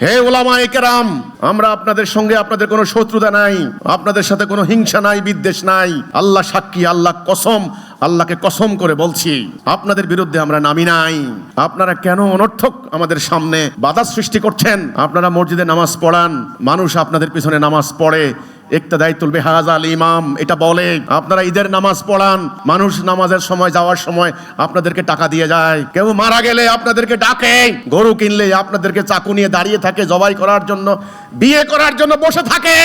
হে উলামায়ে কেরাম, আমরা আপনাদের সঙ্গে আপনাদের কোনো শত্রুতা নাই, আপনাদের সাথে কোনো হিংসা নাই, বিদ্বেষ নাই। আল্লাহ সাক্ষী, আল্লাহ কসম, আল্লাহকে কসম করে বলছি, আপনাদের বিরুদ্ধে আমরা নামি নাই। আপনারা কেন অনর্থক আমাদের সামনে বাধা সৃষ্টি করছেন? আপনারা মসজিদে নামাজ পড়ান, মানুষ আপনাদের পিছনে নামাজ পড়ে, ইক্তাদাইতুল বিহাজাল ইমাম এটা বলে। আপনারা ঈদের নামাজ পড়ান, মানুষ নামাজের সময় যাওয়ার সময় আপনাদেরকে টাকা দিয়ে যায়। কেউ মারা গেলে আপনাদেরকে ডাকে, গরু কিনলে আপনাদেরকে চাকু নিয়ে দাঁড়িয়ে থাকে জবাই করার জন্য, বিয়ে করার জন্য বসে থাকে।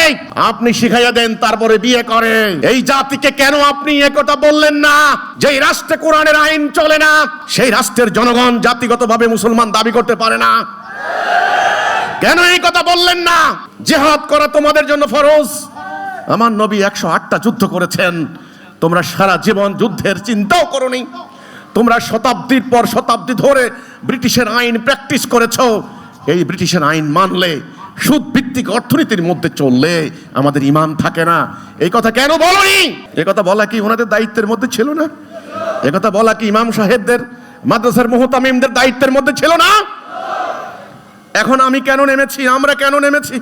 আপনি শিখাইয়া দেন, তারপরে বিয়ে করে। এই জাতিকে কেন আপনি একথা বললেন না? যেই রাষ্ট্রে কোরআনের আইন চলে না, সেই রাষ্ট্রের জনগণ জাতিগতভাবে মুসলমান দাবি করতে পারে না। কেন এই কথা বললেন না? জিহাদ করা তোমাদের জন্য ফরজ। আমার নবী 108টা যুদ্ধ করেছেন, তোমরা সারা জীবন যুদ্ধের চিন্তাও করোনি। তোমরা শতাব্দীর পর শতাব্দী ধরে ব্রিটিশের আইন প্র্যাকটিস করেছো। এই ব্রিটিশের আইন মানলে, সুদ ভিত্তিক অর্থনীতির মধ্যে চললে আমাদের ঈমান থাকে না। এই কথা কেন বলোনি? এই কথা বলা কি ওনাদের দায়িত্বের মধ্যে ছিল না? এই কথা বলা কি ইমাম সাহেবদের, মাদ্রাসার মুহতামিমদের দায়িত্বের মধ্যে ছিল না? এখন আমি কেন নেমেছি, আমরা কেন নেমেছি,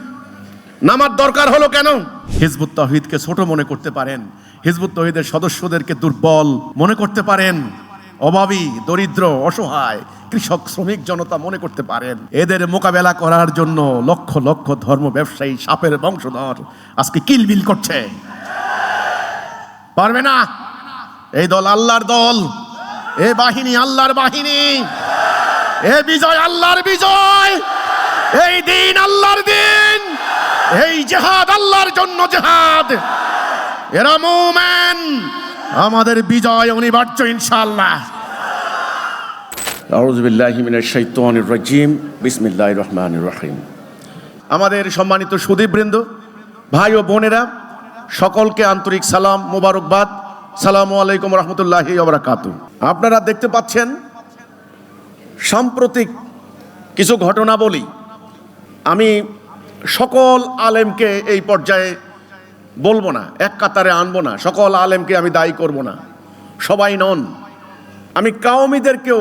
নামার দরকার হলো কেন? হিজবুত তাওহীদকে ছোট মনে করতে পারেন, হিজবুত তাওহীদের সদস্যদেরকে দুর্বল মনে করতে পারেন, অভাবী, দরিদ্র, অসহায়, কৃষক, শ্রমিক জনতা মনে করতে পারেন। এদের মোকাবেলা করার জন্য লক্ষ লক্ষ ধর্ম ব্যবসায়ী, সাপের বংশধর আজকে কিলবিল করছে। পারবে না। এই দল আল্লাহর দল, এ বাহিনী আল্লাহর বাহিনী, এ বিজয় আল্লাহর বিজয়, এই দিন আল্লাহর দিন, এই জিহাদ আল্লাহর জন্য জিহাদ। এরা মুমিন, আমাদের বিজয় অনিবার্য ইনশাআল্লাহ। আউযু বিল্লাহি মিনাশ শাইতানির রাজিম, বিসমিল্লাহির রহমানির রহিম। আমাদের সম্মানিত সুধীবৃন্দ, ভাই ও বোনেরা, সকলকে আন্তরিক সালাম, মোবারকবাদ। সালামু আলাইকুম রহমতুল্লাহি ওয়া বারাকাতুহু। আপনারা দেখতে পাচ্ছেন সাম্প্রতিক কিছু ঘটনা বলি। আমি সকল আলেমকে এই পর্যায়ে বলবো না, এক কাতারে আনবো না, সকল আলেমকে আমি দায়ী করব না, সবাই নন। আমি কাউমিদেরকেও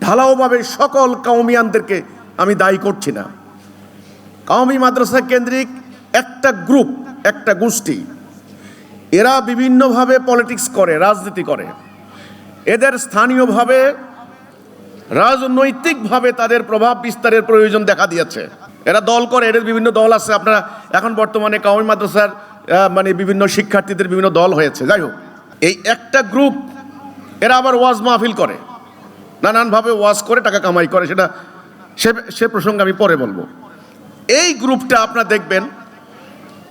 ঢালাওভাবে সকল কাউমিয়ানদেরকে আমি দায়ী করছি না। কাউমি মাদ্রাসা কেন্দ্রিক একটা গ্রুপ, একটা গোষ্ঠী, এরা বিভিন্নভাবে পলিটিক্স করে, রাজনীতি করে। এদের স্থানীয়ভাবে রাজনৈতিকভাবে তাদের প্রভাব বিস্তারের প্রয়োজন দেখা দিয়েছে। এরা দল করে, এদের বিভিন্ন দল আছে। আপনারা এখন বর্তমানে কাউমি মাদ্রাসার মানে বিভিন্ন শিক্ষার্থীদের বিভিন্ন দল হয়েছে। যাই হোক, এই একটা গ্রুপ, এরা আবার ওয়াজ মাহফিল করে, নানানভাবে ওয়াজ করে টাকা কামাই করে, সেটা সে প্রসঙ্গে আমি পরে বলবো। এই গ্রুপটা আপনারা দেখবেন,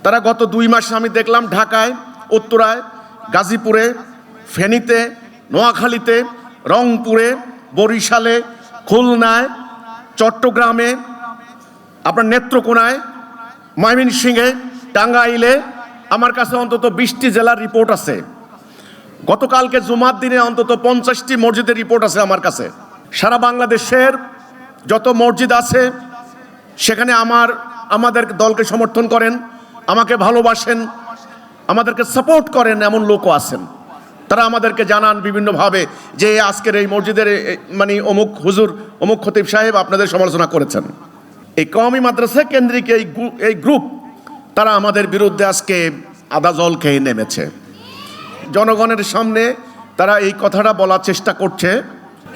তারা গত 2 মাস আমি দেখলাম ঢাকায়, উত্তরায়, গাজীপুরে, ফেনীতে, নোয়াখালীতে, রংপুরে, বরিশালে, খুলনায়, চট্টগ্রামে, আপনার নেত্রকোনায়, ময়মনসিংহে, টাঙ্গাইলে, আমার কাছে অন্তত 20টি জেলার রিপোর্ট আছে। গতকালকে জুমার দিনে অন্তত 50টি মসজিদের রিপোর্ট আছে আমার কাছে। সারা বাংলাদেশের যত মসজিদ আছে সেখানে আমাদের দলকে সমর্থন করেন, আমাকে ভালোবাসেন, আমাদেরকে সাপোর্ট করেন এমন লোকও আছেন। তারা আমাদেরকে জানান বিভিন্নভাবে যে আজকের এই মসজিদের মানে অমুক হুজুর, অমুক খতিব সাহেব আপনাদের সমালোচনা করেছেন। এই কওমি মাদ্রাসা কেন্দ্রিক এই গ্রুপ, তারা আমাদের বিরুদ্ধে আজকে আদা জল খেয়ে নেমেছে। জনগণের সামনে তারা এই কথাটা বলার চেষ্টা করছে,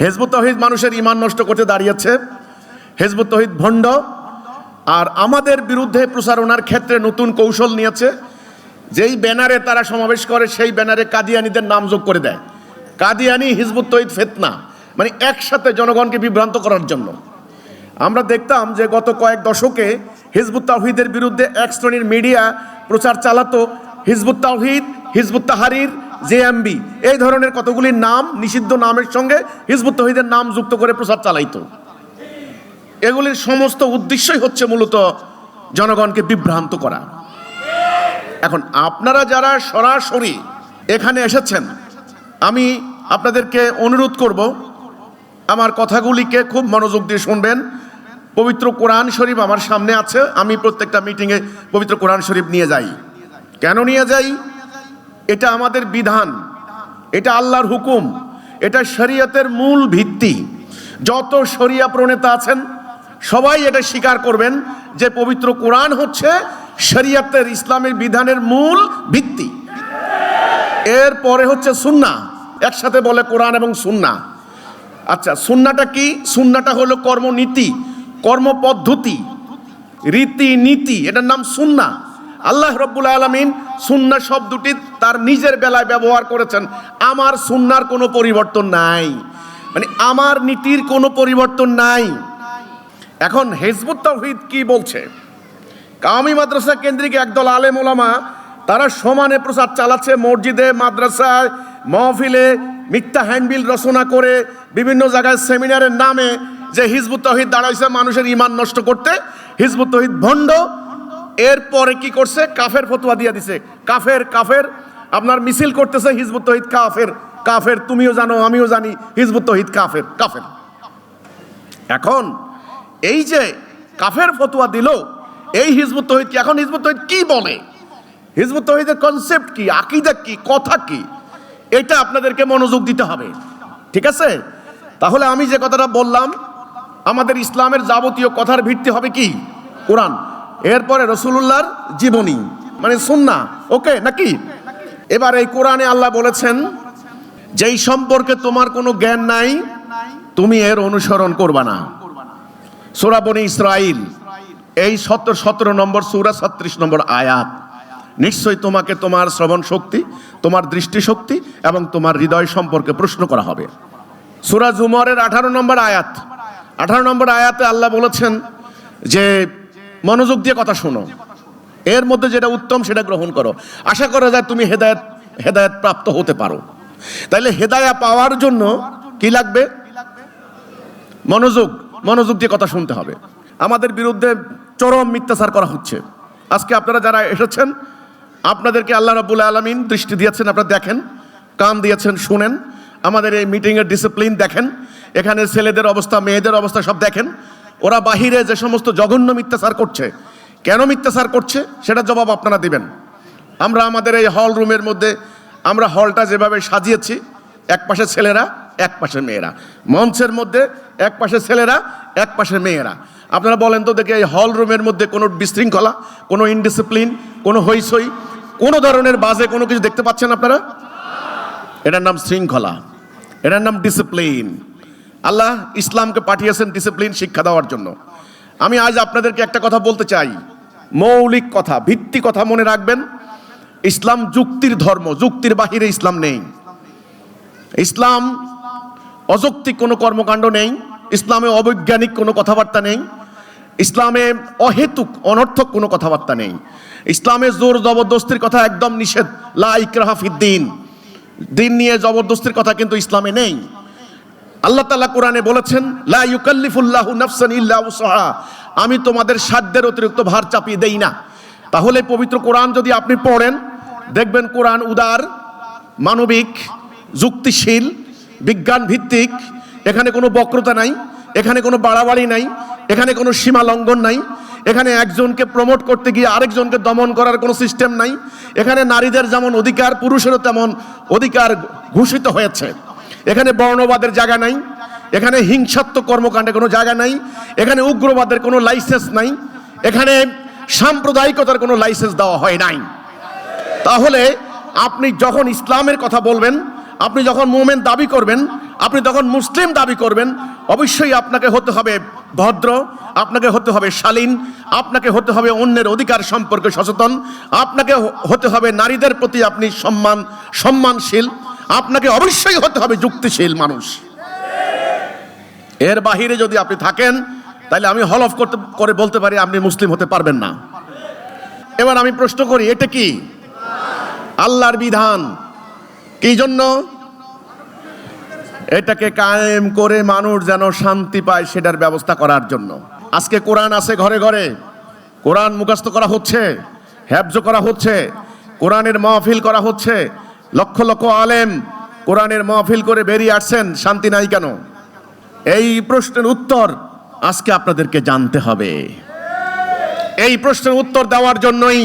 হিজবুত তাওহীদ মানুষের ঈমান নষ্ট করতে দাঁড়িয়েছে, হিজবুত তাওহীদ ভণ্ড। আর আমাদের বিরুদ্ধে প্রচারণার ক্ষেত্রে নতুন কৌশল নিয়েছে। যেই ব্যানারে তারা সমাবেশ করে সেই ব্যানারে কাদিয়ানীদের নাম যোগ করে দেয়। কাদিয়ানী, হিজবুত তাওহীদ ফিতনা, মানে একসাথে জনগণকে বিভ্রান্ত করার জন্য। আমরা দেখতাম যে গত কয়েক দশকে হিজবুত তাওহীদের বিরুদ্ধে এক শ্রেণীর মিডিয়া প্রচার চালাতো, হিজবুত তাওহীদ, হিজবুত তাহরির, জেএমবি, এই ধরনের কতগুলি নাম, নিষিদ্ধ নামের সঙ্গে হিজবুত তাওহীদের নাম যুক্ত করে প্রচার চালাইতো। এগুলির সমস্ত উদ্দেশ্যই হচ্ছে মূলত জনগণকে বিভ্রান্ত করা। এখন আপনারা যারা সরাসরি এখানে এসেছেন, আমি আপনাদেরকে অনুরোধ করব আমার কথাগুলিকে খুব মনোযোগ দিয়ে শুনবেন। পবিত্র কোরআন শরীফ আমার সামনে আছে। আমি প্রত্যেকটা মিটিংয়ে পবিত্র কোরআন শরীফ নিয়ে যাই। কেন নিয়ে যাই? এটা আমাদের বিধান, এটা আল্লাহর হুকুম, এটা শরীয়তের মূল ভিত্তি। যত শরিয়া প্রণেতা আছেন সবাই এটা স্বীকার করবেন যে পবিত্র কোরআন হচ্ছে শরীয়তের ইসলামের বিধানের মূল ভিত্তি। এরপরে হচ্ছে সুন্নাহ, একসাথে বলে কোরআন এবং সুন্নাহ। আচ্ছা, সুন্নাহটা কি? সুন্নাহটা হলো কর্মনীতি, কর্মপদ্ধতি, রীতিনীতি, এটার নাম সুন্নাহ। আল্লাহ রাব্বুল আলামিন সুন্নাহ শব্দটি তার নিজের বেলায় ব্যবহার করেছেন। আমার সুন্নাহর কোনো পরিবর্তন নাই, মানে আমার নীতির কোনো পরিবর্তন নাই। এখন হিজবুত তাওহীদ কি বলছে? কাওমি মাদ্রাসা কেন্দ্রিক একদল আলেম ওলামা তারা সমানে প্রচার চালাচ্ছে, মসজিদে, মাদ্রাসায়, মাহফিলে মিথ্যা হ্যান্ডবিল রচনা করে বিভিন্ন জায়গায় সেমিনারের নামে যে হিজবুত তাওহীদ দাঁড়াইছে মানুষের ঈমান নষ্ট করতে, হিজবুত তাওহীদ ভণ্ড। এরপরে কি করছে? কাফের ফতোয়া দিয়ে দিছে। কাফের কাফের আপনার মিছিল করতেছে, হিজবুত তাওহীদ কাফের কাফের, তুমিও জানো আমিও জানি হিজবুত তাওহীদ কাফের কাফের। এখন এই যে কাফের ফতোয়া দিল এই হিজবুত তাওহীদ, কি এখন হিজবুত তাওহীদ কি বলে, হিজবুত তাওহীদের কনসেপ্ট কি, আকীদা কি, কথা কি, এটা আপনাদেরকে মনোযোগ দিতে হবে, ঠিক আছে? তাহলে আমি যে কথাটা বললাম, আমাদের ইসলামের যাবতীয় কথার ভিত্তি হবে কি? কোরআন, এরপরে রাসূলুল্লাহর জীবনী মানে সুন্নাহ, ওকে নাকি? এবার এই কোরআনে আল্লাহ বলেছেন যেই সম্পর্কে তোমার কোনো জ্ঞান নাই তুমি এর অনুসরণ করবা না। সূরা বনী ইসরাঈল এই 17 নম্বর সূরা 36 নম্বর আয়াত। নিশ্চয়ই তোমাকে তোমার শ্রবণ শক্তি, তোমার দৃষ্টি শক্তি এবং তোমার হৃদয় সম্পর্কে প্রশ্ন করা হবে। সূরা জুমারের 18 নম্বর আয়াত, 18 নম্বর আয়াতে আল্লাহ বলেছেন যে মনোযোগ দিয়ে কথা শোনো, এর মধ্যে যেটা উত্তম সেটা গ্রহণ করো, আশা করা যায় তুমি হেদায়েত প্রাপ্ত হতে পারো। তাইলে হেদায়া পাওয়ার জন্য কি লাগবে? মনোযোগ দিয়ে কথা শুনতে হবে। আমাদের বিরুদ্ধে চরম মিথ্যাচার করা হচ্ছে। আজকে আপনারা যারা এসেছেন আপনাদেরকে আল্লাহ রাব্বুল আলামিন দৃষ্টি দিয়েছেন, আপনারা দেখেন, কান দিয়েছেন, শুনেন। আমাদের এই মিটিংয়ের ডিসিপ্লিন দেখেন, এখানে ছেলেদের অবস্থা, মেয়েদের অবস্থা সব দেখেন। ওরা বাহিরে যে সমস্ত জঘন্য মিথ্যাচার করছে, কেন মিথ্যাচার করছে সেটা জবাব আপনারা দিবেন। আমরা আমাদের এই হল রুমের মধ্যে আমরা হলটা যেভাবে সাজিয়েছি, এক পাশে ছেলেরা এক পাশে মেয়েরা, মঞ্চের মধ্যে এক পাশে ছেলেরা এক পাশে মেয়েরা। আপনারা বলেন তো দেখে, এই হল রুমের মধ্যে কোনো বিশৃঙ্খলা, কোনো ইনডিসিপ্লিন, কোনো হইচই, কোনো ধরনের বাজে কোনো কিছু দেখতে পাচ্ছেন আপনারা? এটার নাম শৃঙ্খলা, এটার নাম ডিসিপ্লিন। আল্লাহ ইসলামকে পাঠিয়েছেন ডিসিপ্লিন শিক্ষা দেওয়ার জন্য। আমি আজ আপনাদেরকে একটা কথা বলতে চাই, মৌলিক কথা, ভিত্তি কথা মনে রাখবেন। ইসলাম যুক্তির ধর্ম, যুক্তির বাহিরে ইসলাম নেই। ইসলাম অযৌক্তিক কোনো কর্মকাণ্ড নেই, ইসলামে অবৈজ্ঞানিক কোনো কথাবার্তা নেই, ইসলামে অহেতুক অনর্থক কোনো কথাবার্তা নেই। ইসলামে জোর জবরদস্তির কথা একদম নিষেধ, লা ইকরাহা ফিদ্দিন, দিন নিয়ে জবরদস্তির কথা কিন্তু ইসলামে নেই। আল্লাহ তাআলা কোরআনে বলেছেন, লা ইউকাল্লিফুল্লাহু নাফসান ইল্লা উসহা, আমি তোমাদের সাধ্যের অতিরিক্ত ভার চাপিয়ে দেই না। তাহলে পবিত্র কোরআন যদি আপনি পড়েন, দেখবেন কোরআন উদার, মানবিক, যুক্তিশীল, বিজ্ঞান ভিত্তিক। এখানে কোনো বক্রতা নাই, এখানে কোনো বাড়াবাড়ি নাই, এখানে কোনো সীমা লঙ্ঘন নাই, এখানে একজনকে প্রমোট করতে গিয়ে আরেকজনকে দমন করার কোনো সিস্টেম নাই। এখানে নারীদের যেমন অধিকার, পুরুষেরও তেমন অধিকার ঘোষিত হয়েছে। এখানে বর্ণবাদের জায়গা নাই, এখানে হিংসাত্মক কর্মকাণ্ডে কোনো জায়গা নাই, এখানে উগ্রবাদের কোনো লাইসেন্স নাই, এখানে সাম্প্রদায়িকতার কোনো লাইসেন্স দেওয়া হয় নাই। তাহলে আপনি যখন ইসলামের কথা বলবেন, আপনি যখন মুমিন দাবি করবেন, আপনি তখন মুসলিম দাবি করবেন, অবশ্যই আপনাকে হতে হবে ভদ্র, আপনাকে হতে হবে শালীন, আপনাকে হতে হবে অন্যের অধিকার সম্পর্কে সচেতন, আপনাকে হতে হবে নারীদের প্রতি আপনি সম্মানশীল, আপনাকে অবশ্যই হতে হবে যুক্তিশীল মানুষ। এর বাহিরে যদি আপনি থাকেন তাহলে আমি হলফ করে বলতে পারি আপনি মুসলিম হতে পারবেন না। এবার আমি প্রশ্ন করি, এটা কি আল্লাহর বিধান? কি জন্য? এটাকে কায়েম করে মানুষ যেন শান্তি পায় সেটার ব্যবস্থা করার জন্য। আজকে কোরআন আছে ঘরে ঘরে, কোরআন মুখস্থ করা হচ্ছে, হেফজ করা হচ্ছে, কোরআনের মাহফিল করা হচ্ছে, লক্ষ লক্ষ আলেম কোরআনের মাহফিল করে বেরিয়ে আসছেন, শান্তি নাই কেন? এই প্রশ্নের উত্তর আজকে আপনাদেরকে জানতে হবে। এই প্রশ্নের উত্তর দেওয়ার জন্যই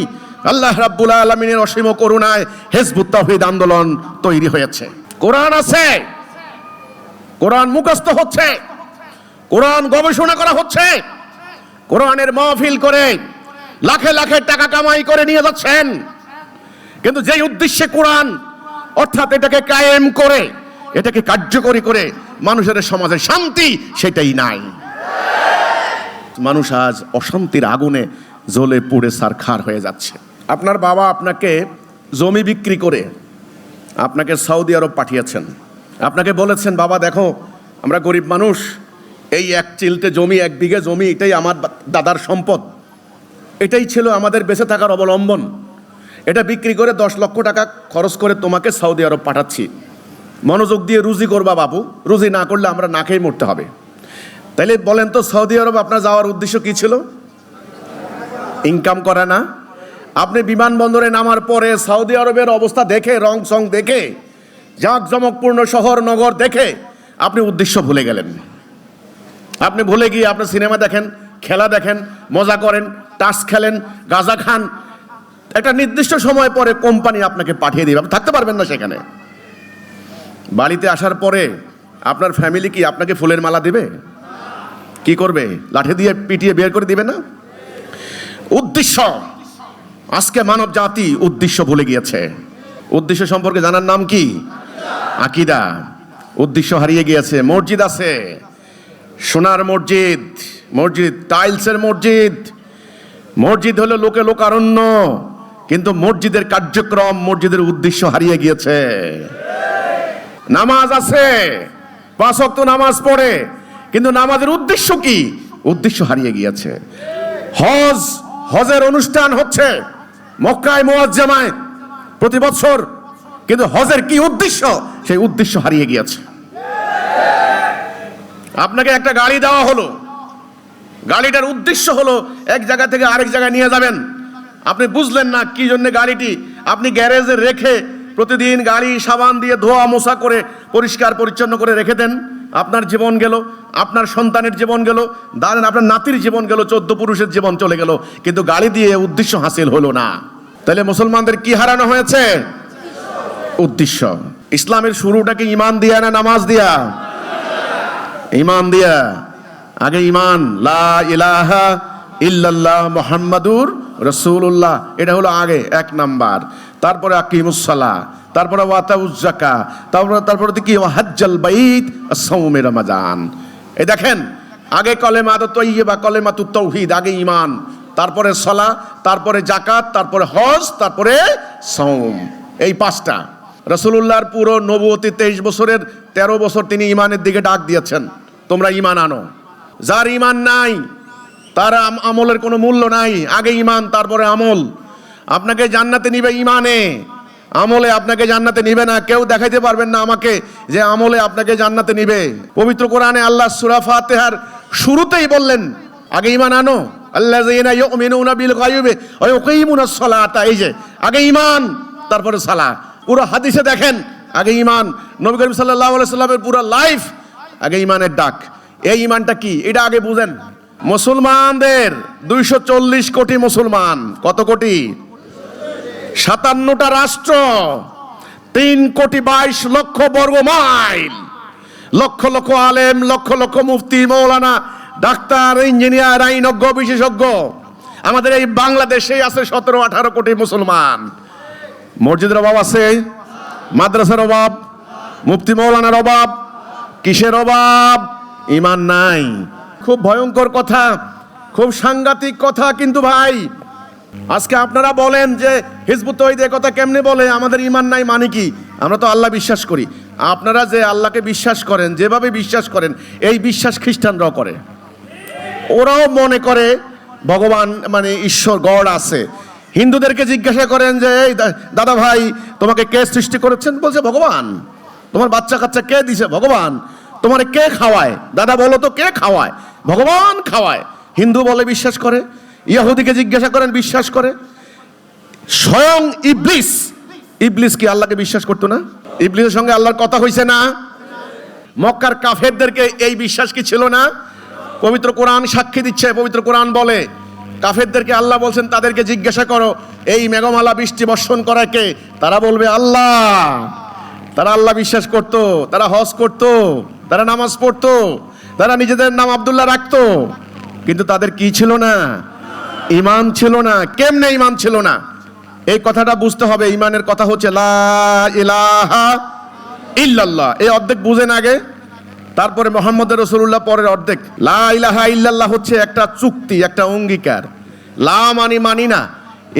আল্লাহ রাব্বুল আলামিনের অসীম করুণায় হিজবুত তাওহীদ আন্দোলন তৈরি হয়েছে। কোরআন আছে, কোরআন মুখস্থ হচ্ছে, কোরআন গবেষণা করা হচ্ছে, কোরআনের মাহফিল করে লাখে লাখে টাকা কামাই করে নিয়ে যাচ্ছেন, কিন্তু যেই উদ্দেশ্যে কোরআন অর্থাৎ এটাকে কায়েম করে, এটাকে কার্যকরী করে মানুষের সমাজে শান্তি, সেটাই নাই। মানুষ আজ অশান্তির আগুনে জ্বলে পুড়ে ছারখার হয়ে যাচ্ছে। আপনার বাবা আপনাকে জমি বিক্রি করে আপনাকে সৌদি আরব পাঠিয়েছেন। আপনাকে বলেছেন, বাবা দেখো আমরা গরিব মানুষ, এই এক চিলতে জমি, 1 বিঘে জমি, এটাই আমার দাদার সম্পদ, এটাই ছিল আমাদের বেঁচে থাকার অবলম্বন, এটা বিক্রি করে 10 লক্ষ টাকা খরচ করে তোমাকে সৌদি আরব পাঠাচ্ছি, মনোযোগ দিয়ে রুজি করবা বাবু, রুজি না করলে আমরা না খেয়ে মরতে হবে। তাইলে বলেন তো সৌদি আরব আপনার যাওয়ার উদ্দেশ্য কি ছিল? ইনকাম করা না? আপনি বিমানবন্দরে নামার পরে সৌদি আরবের অবস্থা দেখে, রং সং দেখে, জাঁকজমকপূর্ণ শহর নগর দেখে আপনি উদ্দেশ্য ভুলে গেলেন। আপনি ভুলে গিয়ে আপনি সিনেমা দেখেন, খেলা দেখেন, মজা করেন, টাস খেলেন, গাঁজা খান। একটা নির্দিষ্ট সময় পরে কোম্পানি আপনাকে পাঠিয়ে দিবে, আপনি থাকতে পারবেন না সেখানে। বাড়িতে আসার পরে আপনার ফ্যামিলি কি আপনাকে ফুলের মালা দিবে? কি করবে? লাঠি দিয়ে পিটিয়ে বের করে দিবে না? উদ্দেশ্য, আজকে মানব জাতি উদ্দেশ্য ভুলে গিয়েছে। উদ্দেশ্য সম্পর্কে জানার নাম কি? আকীদা। উদ্দেশ্য হারিয়ে গিয়েছে। মসজিদ আছে, সোনার মসজিদ, মসজিদ টাইলসের মসজিদ, মসজিদ হলো লোকে লোকারণ্য, কিন্তু মসজিদের কার্যক্রম, মসজিদের উদ্দেশ্য হারিয়ে গিয়েছে। নামাজ আছে, 5 ওয়াক্ত নামাজ পড়ে, কিন্তু নামাজের উদ্দেশ্য কি? উদ্দেশ্য হারিয়ে গিয়েছে। হজের অনুষ্ঠান হচ্ছে মক্কায় মুআজ্জামায় প্রতি বছর, কিন্তু হজের কি উদ্দেশ্য? সেই উদ্দেশ্য হারিয়ে গিয়েছে। আপনাকে একটা গাড়ি দেওয়া হলো, গাড়িটার উদ্দেশ্য হলো এক জায়গা থেকে আরেক জায়গায় নিয়ে যাবেন, আপনি বুঝলেন না কি জন্য গাড়িটি আপনি গ্যারেজে রেখে প্রতিদিন গাড়ি সাবান দিয়ে ধোয়া মোছা করে পরিষ্কার পরিচ্ছন্ন করে রেখে দেন। আপনার জীবন গেল, আপনার সন্তানের জীবন গেল, দাঁড়ান আপনার নাতির জীবন গেল, 14 পুরুষের জীবন চলে গেল, কিন্তু গাড়ি দিয়ে উদ্দেশ্য হাসিল হলো না। তাহলে মুসলমানদের কি হারানো হয়েছে? উদ্দেশ্য। ইসলামের শুরুটা কি ইমান দিয়া না নামাজ দিয়া? ইমান দিয়া। আগে ইমান, লা ইলাহা ইল্লাল্লাহ মুহাম্মাদুর রাসূলুল্লাহ, এটা হলো আগে 1 নাম্বার। তারপরে আকিমুস সালাহ, তারপরে ওয়াতাউজ যাকাত, তারপরে কি হজ্জাল বাইত, সাওমে রমাজান। এই দেখেন, আগে কলেমা তাইয়্যিবা, কলেমাতুত তাওহীদ, আগে ঈমান, তারপরে সালাহ, তারপরে যাকাত, তারপরে হজ, তারপরে সাওম। এই 5টা। রাসূলুল্লাহর পুরো নবুয়তি 23 বছরের 13 বছর তিনি ঈমানের দিকে ডাক দিয়েছেন, তোমরা ঈমান আনো। যার ঈমান নাই তার আমলের কোনো মূল্য নাই। আগে ঈমান, তারপরে আমল। আপনাকে জান্নাতে নিবে ঈমানে, আমলে আপনাকে জান্নাতে নিবে না। কেউ দেখাইতে পারবেন না আমাকে যে আমলে আপনাকে জান্নাতে নিবে। পবিত্র কোরআনে আল্লাহ সূরা ফাতিহার শুরুতেই বললেন, আগে ঈমান আনো, আল্লাযীনা ইউমিনুনা বিল গায়বি ওয়া ইউকিমুনাস সালাতা। এই যে আগে ঈমান, তারপরে সালাহ। পুরো হাদিসে দেখেন, আগে ঈমান। নবী করিম সাল্লাল্লাহু আলাইহি সাল্লামের পুরো লাইফ আগে ঈমানের ডাক। এই ঈমানটা কি, এটা আগে বুঝেন। মুসলমানদের 240 কোটি মুসলমান। কত কোটি? 57টা রাষ্ট্র, 3 কোটি 22 লক্ষ বর্গ মাইল, লক্ষ লক্ষ আলেম, লক্ষ লক্ষ মুফতি, মৌলানা, ডাক্তার, ইঞ্জিনিয়ার, আইনজ্ঞ, বিশেষজ্ঞ। আমাদের এই বাংলাদেশে আছে 17-18 কোটি মুসলমান। মসজিদের অভাব আছে, মাদ্রাসার অভাব, মুফতি মৌলানার অভাব, কিসের অভাব? ঈমান নাই। খুব ভয়ঙ্কর কথা, খুব সাংঘাতিক কথা। কিন্তু ভাই, আজকে আপনারা বলেন যে হিজবুত তাওহীদ এই কথা কেমনে বলে, আমাদের ঈমান নাই মানে কি? আমরা তো আল্লাহ বিশ্বাস করি। আপনারা যে আল্লাহকে বিশ্বাস করেন, যেভাবে বিশ্বাস করেন, এই বিশ্বাস খ্রিস্টানরাও করে। ওরাও মনে করে ভগবান মানে ঈশ্বর, গড আছে। হিন্দুদেরকে জিজ্ঞাসা করেন যে এই দাদা ভাই তোমাকে কে সৃষ্টি করেছেন? বলছে ভগবান। তোমার বাচ্চা কাচ্চা কে দিছে? ভগবান। তোমারে কে খাওয়ায়? দাদা বলো তো কে খাওয়ায়? ভগবান খাওয়ায়। হিন্দু বলে বিশ্বাস করে। ইহুদিকে জিজ্ঞাসা করেন, বিশ্বাস করে। স্বয়ং ইবলিস কি আল্লাহকে বিশ্বাস করতো না? ইবলিসের সঙ্গে আল্লাহর কথা হইছে না? মক্কার কাফেরদেরকে এই বিশ্বাস কি ছিল না? পবিত্র কোরআন সাক্ষী দিচ্ছে। পবিত্র কোরআন বলে কাফেরদেরকে আল্লাহ বলছেন তাদেরকে জিজ্ঞাসা করো এই মেঘমালা বৃষ্টি বর্ষণ করা কে? তারা বলবে আল্লাহ। তারা আল্লাহ বিশ্বাস করত, তারা হজ করত, তারা নামাজ পড়তো, তারা নিজেদের নাম আব্দুল্লাহ রাখতো। কিন্তু তাদের কি ছিল না? ঈমান ছিল না। কেমনে ঈমান ছিল না? এই কথাটা বুঝতে হবে। ঈমানের কথা হচ্ছে লা ইলাহা ইল্লাল্লাহ, এই অর্ধেক বুঝেন আগে, তারপরে মুহাম্মদ রাসূলুল্লাহ পরের অর্ধেক। লা ইলাহা ইল্লাল্লাহ হচ্ছে একটা চুক্তি, একটা অঙ্গীকার। লা মানি মানি না,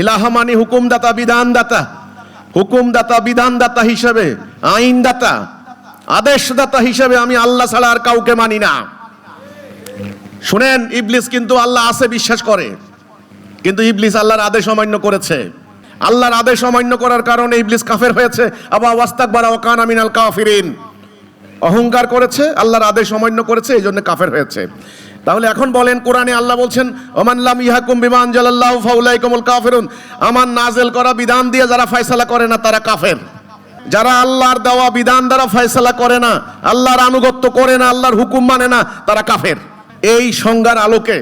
ইলাহা মানি হুকুমদাতা, বিধানদাতা। হুকুমদাতা, বিধানদাতা হিসেবে, আইনদাতা, আদেশদাতা হিসেবে আমি আল্লাহ ছাড়া আর কাউকে মানি না। শুনেন, ইবলিস কিন্তু আল্লাহ আছে বিশ্বাস করে, কিন্তু ইবলিস আল্লাহর আদেশ অমান্য করেছে। আল্লাহর আদেশ অমান্য করার কারণে ইবলিস কাফের হয়েছে। আবা ওয়াস্তাকবারা ওয়া কানা মিনাল কাফিরিন, অহংকার করেছে, আল্লাহর আদেশ অমান্য করেছে, এই জন্য কাফের হয়েছে। তাহলে এখন বলেন, কোরআনে আল্লাহ বলছেন ওমান লাম ইয়াহকুম বিমা আনজালাল্লাহু ফাউলাইকুমুল কাফিরুন, আমার নাজেল করা বিধান দিয়ে যারা ফয়সালা করে না তারা কাফের। যারা আল্লাহর দেওয়া বিধান দ্বারা ফয়সালা করে না, আল্লাহর আনুগত্য করে না, আল্লাহর হুকুম মানে না, তারা কাফের। এই সংজ্ঞার আলোকে,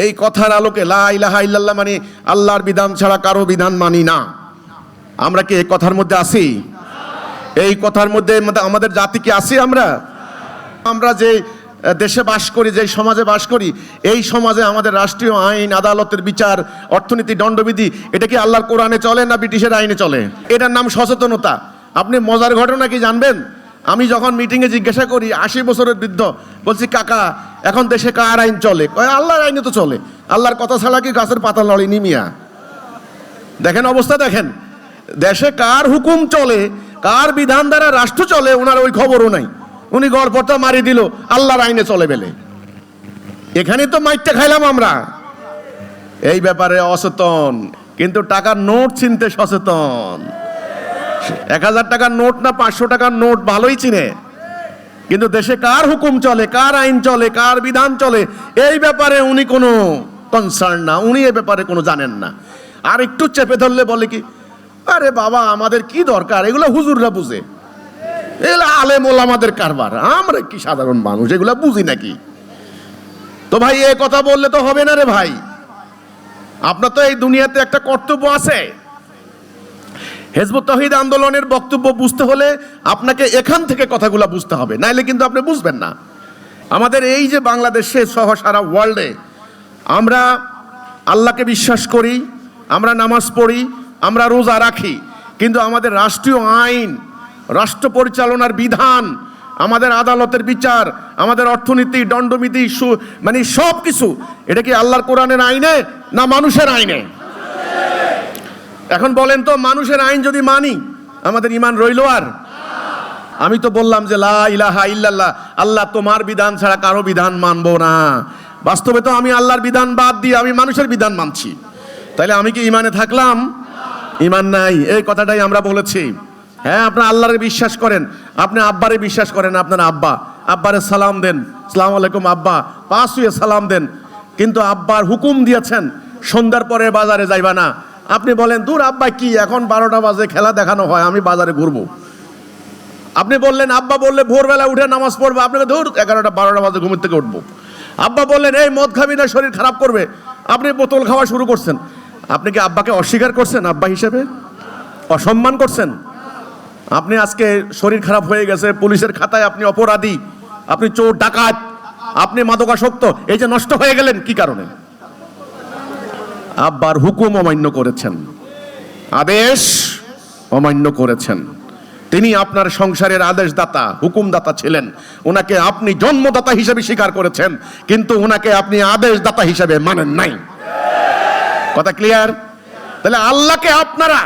এই কথার আলোকে লা ইলাহা ইল্লাল্লাহ মানে আল্লাহর বিধান ছাড়া কারো বিধান মানি না। আমরা কি এই কথার মধ্যে আছি? এই কথার মধ্যে আমাদের জাতি কি আছি? আমরা যে দেশে বাস করি, যে সমাজে বাস করি, এই সমাজে আমাদের রাষ্ট্রীয় আইন, আদালতের বিচার, অর্থনীতি, দণ্ডবিধি, এটা কি আল্লাহর কোরআনে চলে না ব্রিটিশের আইনে চলে? এটার নাম সচেতনতা। আপনি মজার ঘটনা কি জানবেন? আমি যখন মিটিংয়ে জিজ্ঞাসা করি 80 বছরের বৃদ্ধ, বলছি কাকা এখন দেশে কার আইন চলে? কয় আল্লাহর আইনে তো চলে। আল্লাহর কথা ছাড়া কি গাছের পাতা লড়ি নিমিয়া? দেখেন অবস্থা, দেখেন দেশে কার হুকুম চলে, কার বিধান দ্বারা রাষ্ট্র চলে, ওনার ওই খবরও নাই। উনি গড়পড়তা মারি দিল, আল্লাহর আইনে চলে বেলে। এখানে তো মাইরটা খাইলাম আমরা। এই ব্যাপারে অসচেতন, কিন্তু টাকার নোট চিনতে সচেতন। 1000 টাকার নোট না 500 টাকার নোট ভালোই চিনে, কিন্তু দেশে কার হুকুম চলে, কার আইন চলে, কার বিধান চলে, এই ব্যাপারে উনি কোনো কনসার্ন না, উনি এই ব্যাপারে কোনো জানেন না। আর একটু চেপে ধরলে বলে কি, আরে বাবা আমাদের কি দরকার, এগুলো হুজুররা বুঝে, এগুলো আলেম ওলামাদের কারবার, আমরা কি সাধারণ মানুষ এগুলো বুঝি নাকি? তো ভাই এই কথা বললে তো হবে না রে ভাই। আপনার তো এই দুনিয়াতে একটা কর্তব্য আছে। হিজবুত তাওহীদ আন্দোলনের বক্তব্য বুঝতে হলে আপনাকে এখান থেকে কথাগুলো বুঝতে হবে, নাইলে কিন্তু আপনি বুঝবেন না। আমাদের এই যে বাংলাদেশে সহ সারা ওয়ার্ল্ডে আমরা আল্লাহকে বিশ্বাস করি, আমরা নামাজ পড়ি, আমরা রোজা রাখি, কিন্তু আমাদের রাষ্ট্রীয় আইন, রাষ্ট্র পরিচালনার বিধান, আমাদের আদালতের বিচার, আমাদের অর্থনীতি, দণ্ডবিধি, মানে সব কিছু, এটা কি আল্লাহর কোরআনের আইনে না মানুষের আইনে? এখন বলেন তো, মানুষের আইন যদি মানি আমাদের ঈমান রইল আর? আমি তো বললাম যে লা ইলাহা ইল্লাল্লাহ, আল্লাহ তোমার বিধান ছাড়া কারো বিধান মানবো না। বাস্তবে তো আমি আল্লাহর বিধান বাদ দিয়ে আমি মানুষের বিধান মানছি। তাইলে আমি কি ঈমানে থাকলাম? ঈমান নাই, এই কথাটাই আমরা বলেছি। হ্যাঁ, আপনার আল্লাহরে বিশ্বাস করেন, আপনি আব্বারে বিশ্বাস করেন, আপনার আব্বারে সালাম দেন, আসসালামু আলাইকুম আব্বা, পাঁচ হয়ে সালাম দেন, কিন্তু আব্বার হুকুম দিয়েছেন সন্ধ্যার পরে বাজারে যাইবা না। আপনি বলেন দূর আব্বা কি, এখন 12টা বাজে খেলা দেখানো হয়, আমি বাজারে ঘুরবো। আপনি বললেন, আব্বা বললে ভোরবেলা উঠে নামাজ পড়বো, আপনাকে ধর 11টা 12টা বাজে ঘুমের থেকে উঠবো। আব্বা বললেন এই মদ খাবি না, শরীর খারাপ করবে, আপনি বোতল খাওয়া শুরু করছেন। আপনি কি আব্বাকে অস্বীকার করছেন? আব্বা হিসেবে অসম্মান করছেন? আপনি আজকে শরীর খারাপ হয়ে গেছে, পুলিশের খাতায় আপনি অপরাধী, আপনি চোর ডাকাত, আপনি মাদকাসক্ত, এই যে নষ্ট হয়ে গেলেন কি কারণে? আব্বার হুকুম অমান্য করেছেন, আদেশ অমান্য করেছেন। তিনি আপনার সংসারের আদেশদাতা, হুকুমদাতা ছিলেন, ওনাকে আপনি জন্মদাতা হিসেবে স্বীকার করেছেন, কিন্তু ওনাকে আপনি আদেশদাতা হিসেবে মানেন নাই। কথা ক্লিয়ার? তাহলে আল্লাহকে আপনারা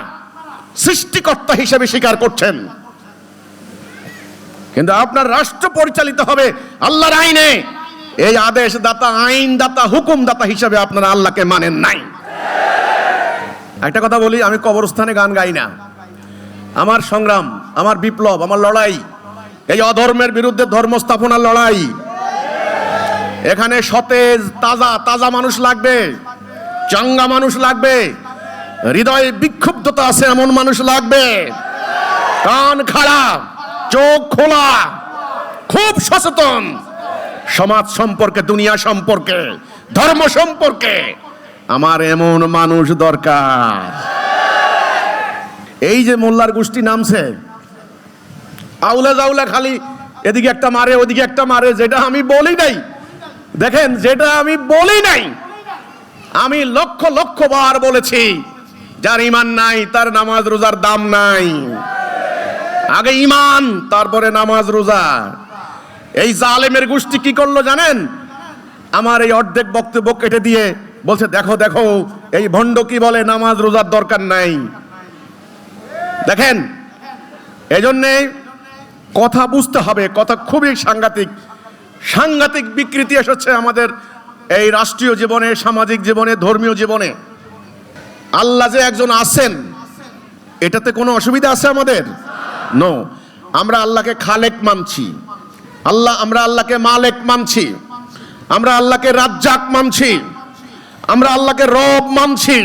সৃষ্টিকর্তা হিসেবে স্বীকার করছেন, কিন্তু আপনার রাষ্ট্র পরিচালিত হবে আল্লাহর আইনে। এই আদেশদাতা, আইনদাতা, হুকুমদাতা হিসেবে আপনারা আল্লাহকে মানেন নাই। একটা কথা বলি, আমি কবরস্থানে গান গাই না। আমার সংগ্রাম, আমার বিপ্লব, আমার লড়াই এই অধর্মের বিরুদ্ধে ধর্ম স্থাপনার লড়াই। এখানে সতেজ তাজা তাজা মানুষ লাগবে, চাঙ্গা মানুষ লাগবে, হৃদয়ে বিক্ষুব্ধতা আছে এমন মানুষ লাগবে, কান খাড়া, চোখ খোলা, খুব সচেতন, সমাজ সম্পর্কে, দুনিয়া সম্পর্কে, ধর্ম সম্পর্কে আমার এমন মানুষ দরকার। এই যে মোল্লার গোষ্ঠী নামছে, আউলা জাউলা খালি এদিকে একটা মারে ওদিকে একটা মারে, যেটা আমি বলি নাই দেখেন, যেটা আমি বলি নাই, আমি লক্ষ লক্ষ বার বলেছি, যার ঈমান নাই তার নামাজ রোজার দাম নাই। আগে ঈমান, তারপরে নামাজ রোজা। এই জালেমের গোষ্ঠী কি করলো জানেন? আমার এই অর্ধেক বক্তব্য কেটে দিয়ে বলছে, দেখো দেখো এই ভণ্ড কি বলে, নামাজ রোজার দরকার নাই। দেখেন, এজন্যে কথা বুঝতে হবে, কথা খুবই সাংঘাতিক সাংঘাতিক বিকৃতি এসেছে আমাদের এই রাষ্ট্রীয় জীবনে, সামাজিক জীবনে, ধর্মীয় জীবনে। আল্লাহ যে একজন আছেন, এটাতে কোনো অসুবিধা আছে আমাদের? নো। আমরা আল্লাহকে খালেক মানছি, আমরা আল্লাহকে মালেক মানছি, আমরা আল্লাহকে রাজ্জাক মানছি, আমরা আল্লাহকে রব মানছি,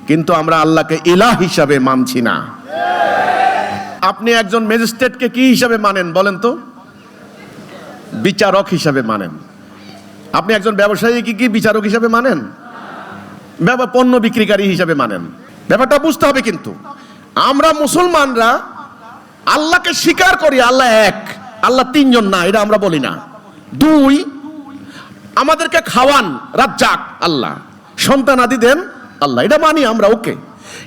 কিন্তু আমরা আল্লাহকে ইলাহ হিসাবে মানছি না। আপনি একজন ম্যাজিস্ট্রেটকে কি হিসাবে মানেন বলেন তো? বিচারক হিসাবে মানেন। আপনি একজন ব্যবসায়ীকে কি বিচারক হিসাবে মানেন? পণ্য বিক্রিকারী হিসাবে মানেন। ব্যাপারটা বুঝতে হবে। কিন্তু আমরা মুসলমানরা আল্লাহকে স্বীকার করি, আল্লাহ এক, আল্লাহ তিনজন না, এটা আমরা বলি না। দুই, আমাদেরকে খাওয়ান রাজ্জাক আল্লাহ, সন্তানাদি দেন আল্লাহ, এটা মানি আমরা, ওকে।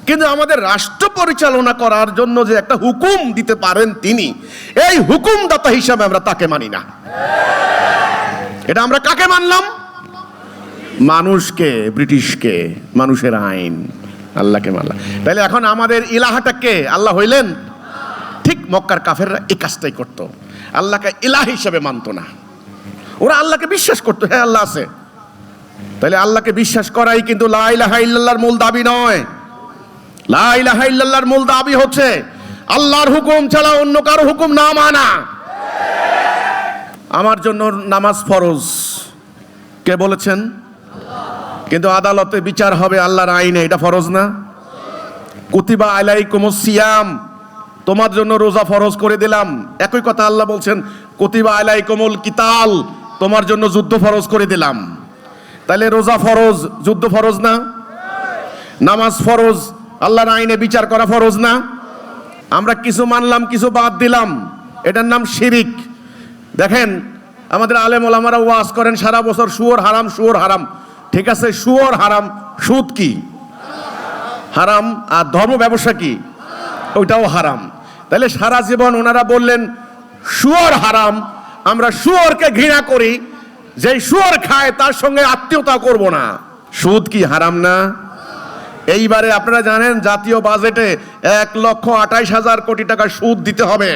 কিন্তু আমাদের রাষ্ট্র পরিচালনা করার জন্য যে একটা হুকুম দিতে পারেন তিনি, এই হুকুমদাতা হিসাবে আমরা তাকে মানি না। এটা আমরা কাকে মানলাম? মানুষকে, ব্রিটিশকে, মানুষের আইন, আল্লাহকে মানলাম। তাহলে এখন আমাদের ইলাহাটা কে? আল্লাহ হইলেন? ঠিক মক্কার কাফেররা এই কাজটাই করতো, আল্লাহকে ইলাহ হিসাবে মানতো না। ওরা আল্লাহকে বিশ্বাস করতো, হ্যাঁ আল্লাহ আছে। তাহলে আল্লাহকে বিশ্বাস করাই কিন্তু লা ইলাহা ইল্লাল্লাহর মূল দাবি নয়। লা ইলাহা ইল্লাল্লাহর মূল দাবি হচ্ছে আল্লাহর হুকুম ছাড়া অন্য কারো হুকুম না মানা। আমার জন্য নামাজ ফরজ, কে বলেছেন? কিন্তু আদালতে বিচার হবে আল্লাহর আইনে, এটা ফরজ না? কুতিবা আলাইকুমুস সিয়াম, তোমার জন্য রোজা ফরজ করে দিলাম। একই কথা আল্লাহ বলছেন কুতিবা আলাইকুমুল কিতাল, তোমার জন্য যুদ্ধ ফরজ করে দিলাম। তাহলে রোজা ফরজ, যুদ্ধ ফরজ না? নামাজ ফরজ, আল্লাহর আইনে বিচার করা ফরজ না? আমরা কিছু মানলাম, কিছু বাদ দিলাম, এটার নাম শিরিক। দেখেন, আমাদের আলেম ওলামারা ওয়াজ করেন সারা বছর, শুয়োর হারাম, শুয়োর হারাম। ঠিক আছে, শুয়োর হারাম, সুদ কি হারাম, আর ধর্ম ব্যবসা কি ওইটাও হারাম। তাহলে সারা জীবন ওনারা বললেন শুয়োর হারাম, আমরা শুয়োরকে ঘৃণা করি, যে শুয়োর খায় তার সঙ্গে আত্মীয়তা করব না। সুদ কি হারাম না? এইবারে আপনারা জানেন জাতীয় বাজেটে 1,28,000 কোটি টাকা সুদ দিতে হবে।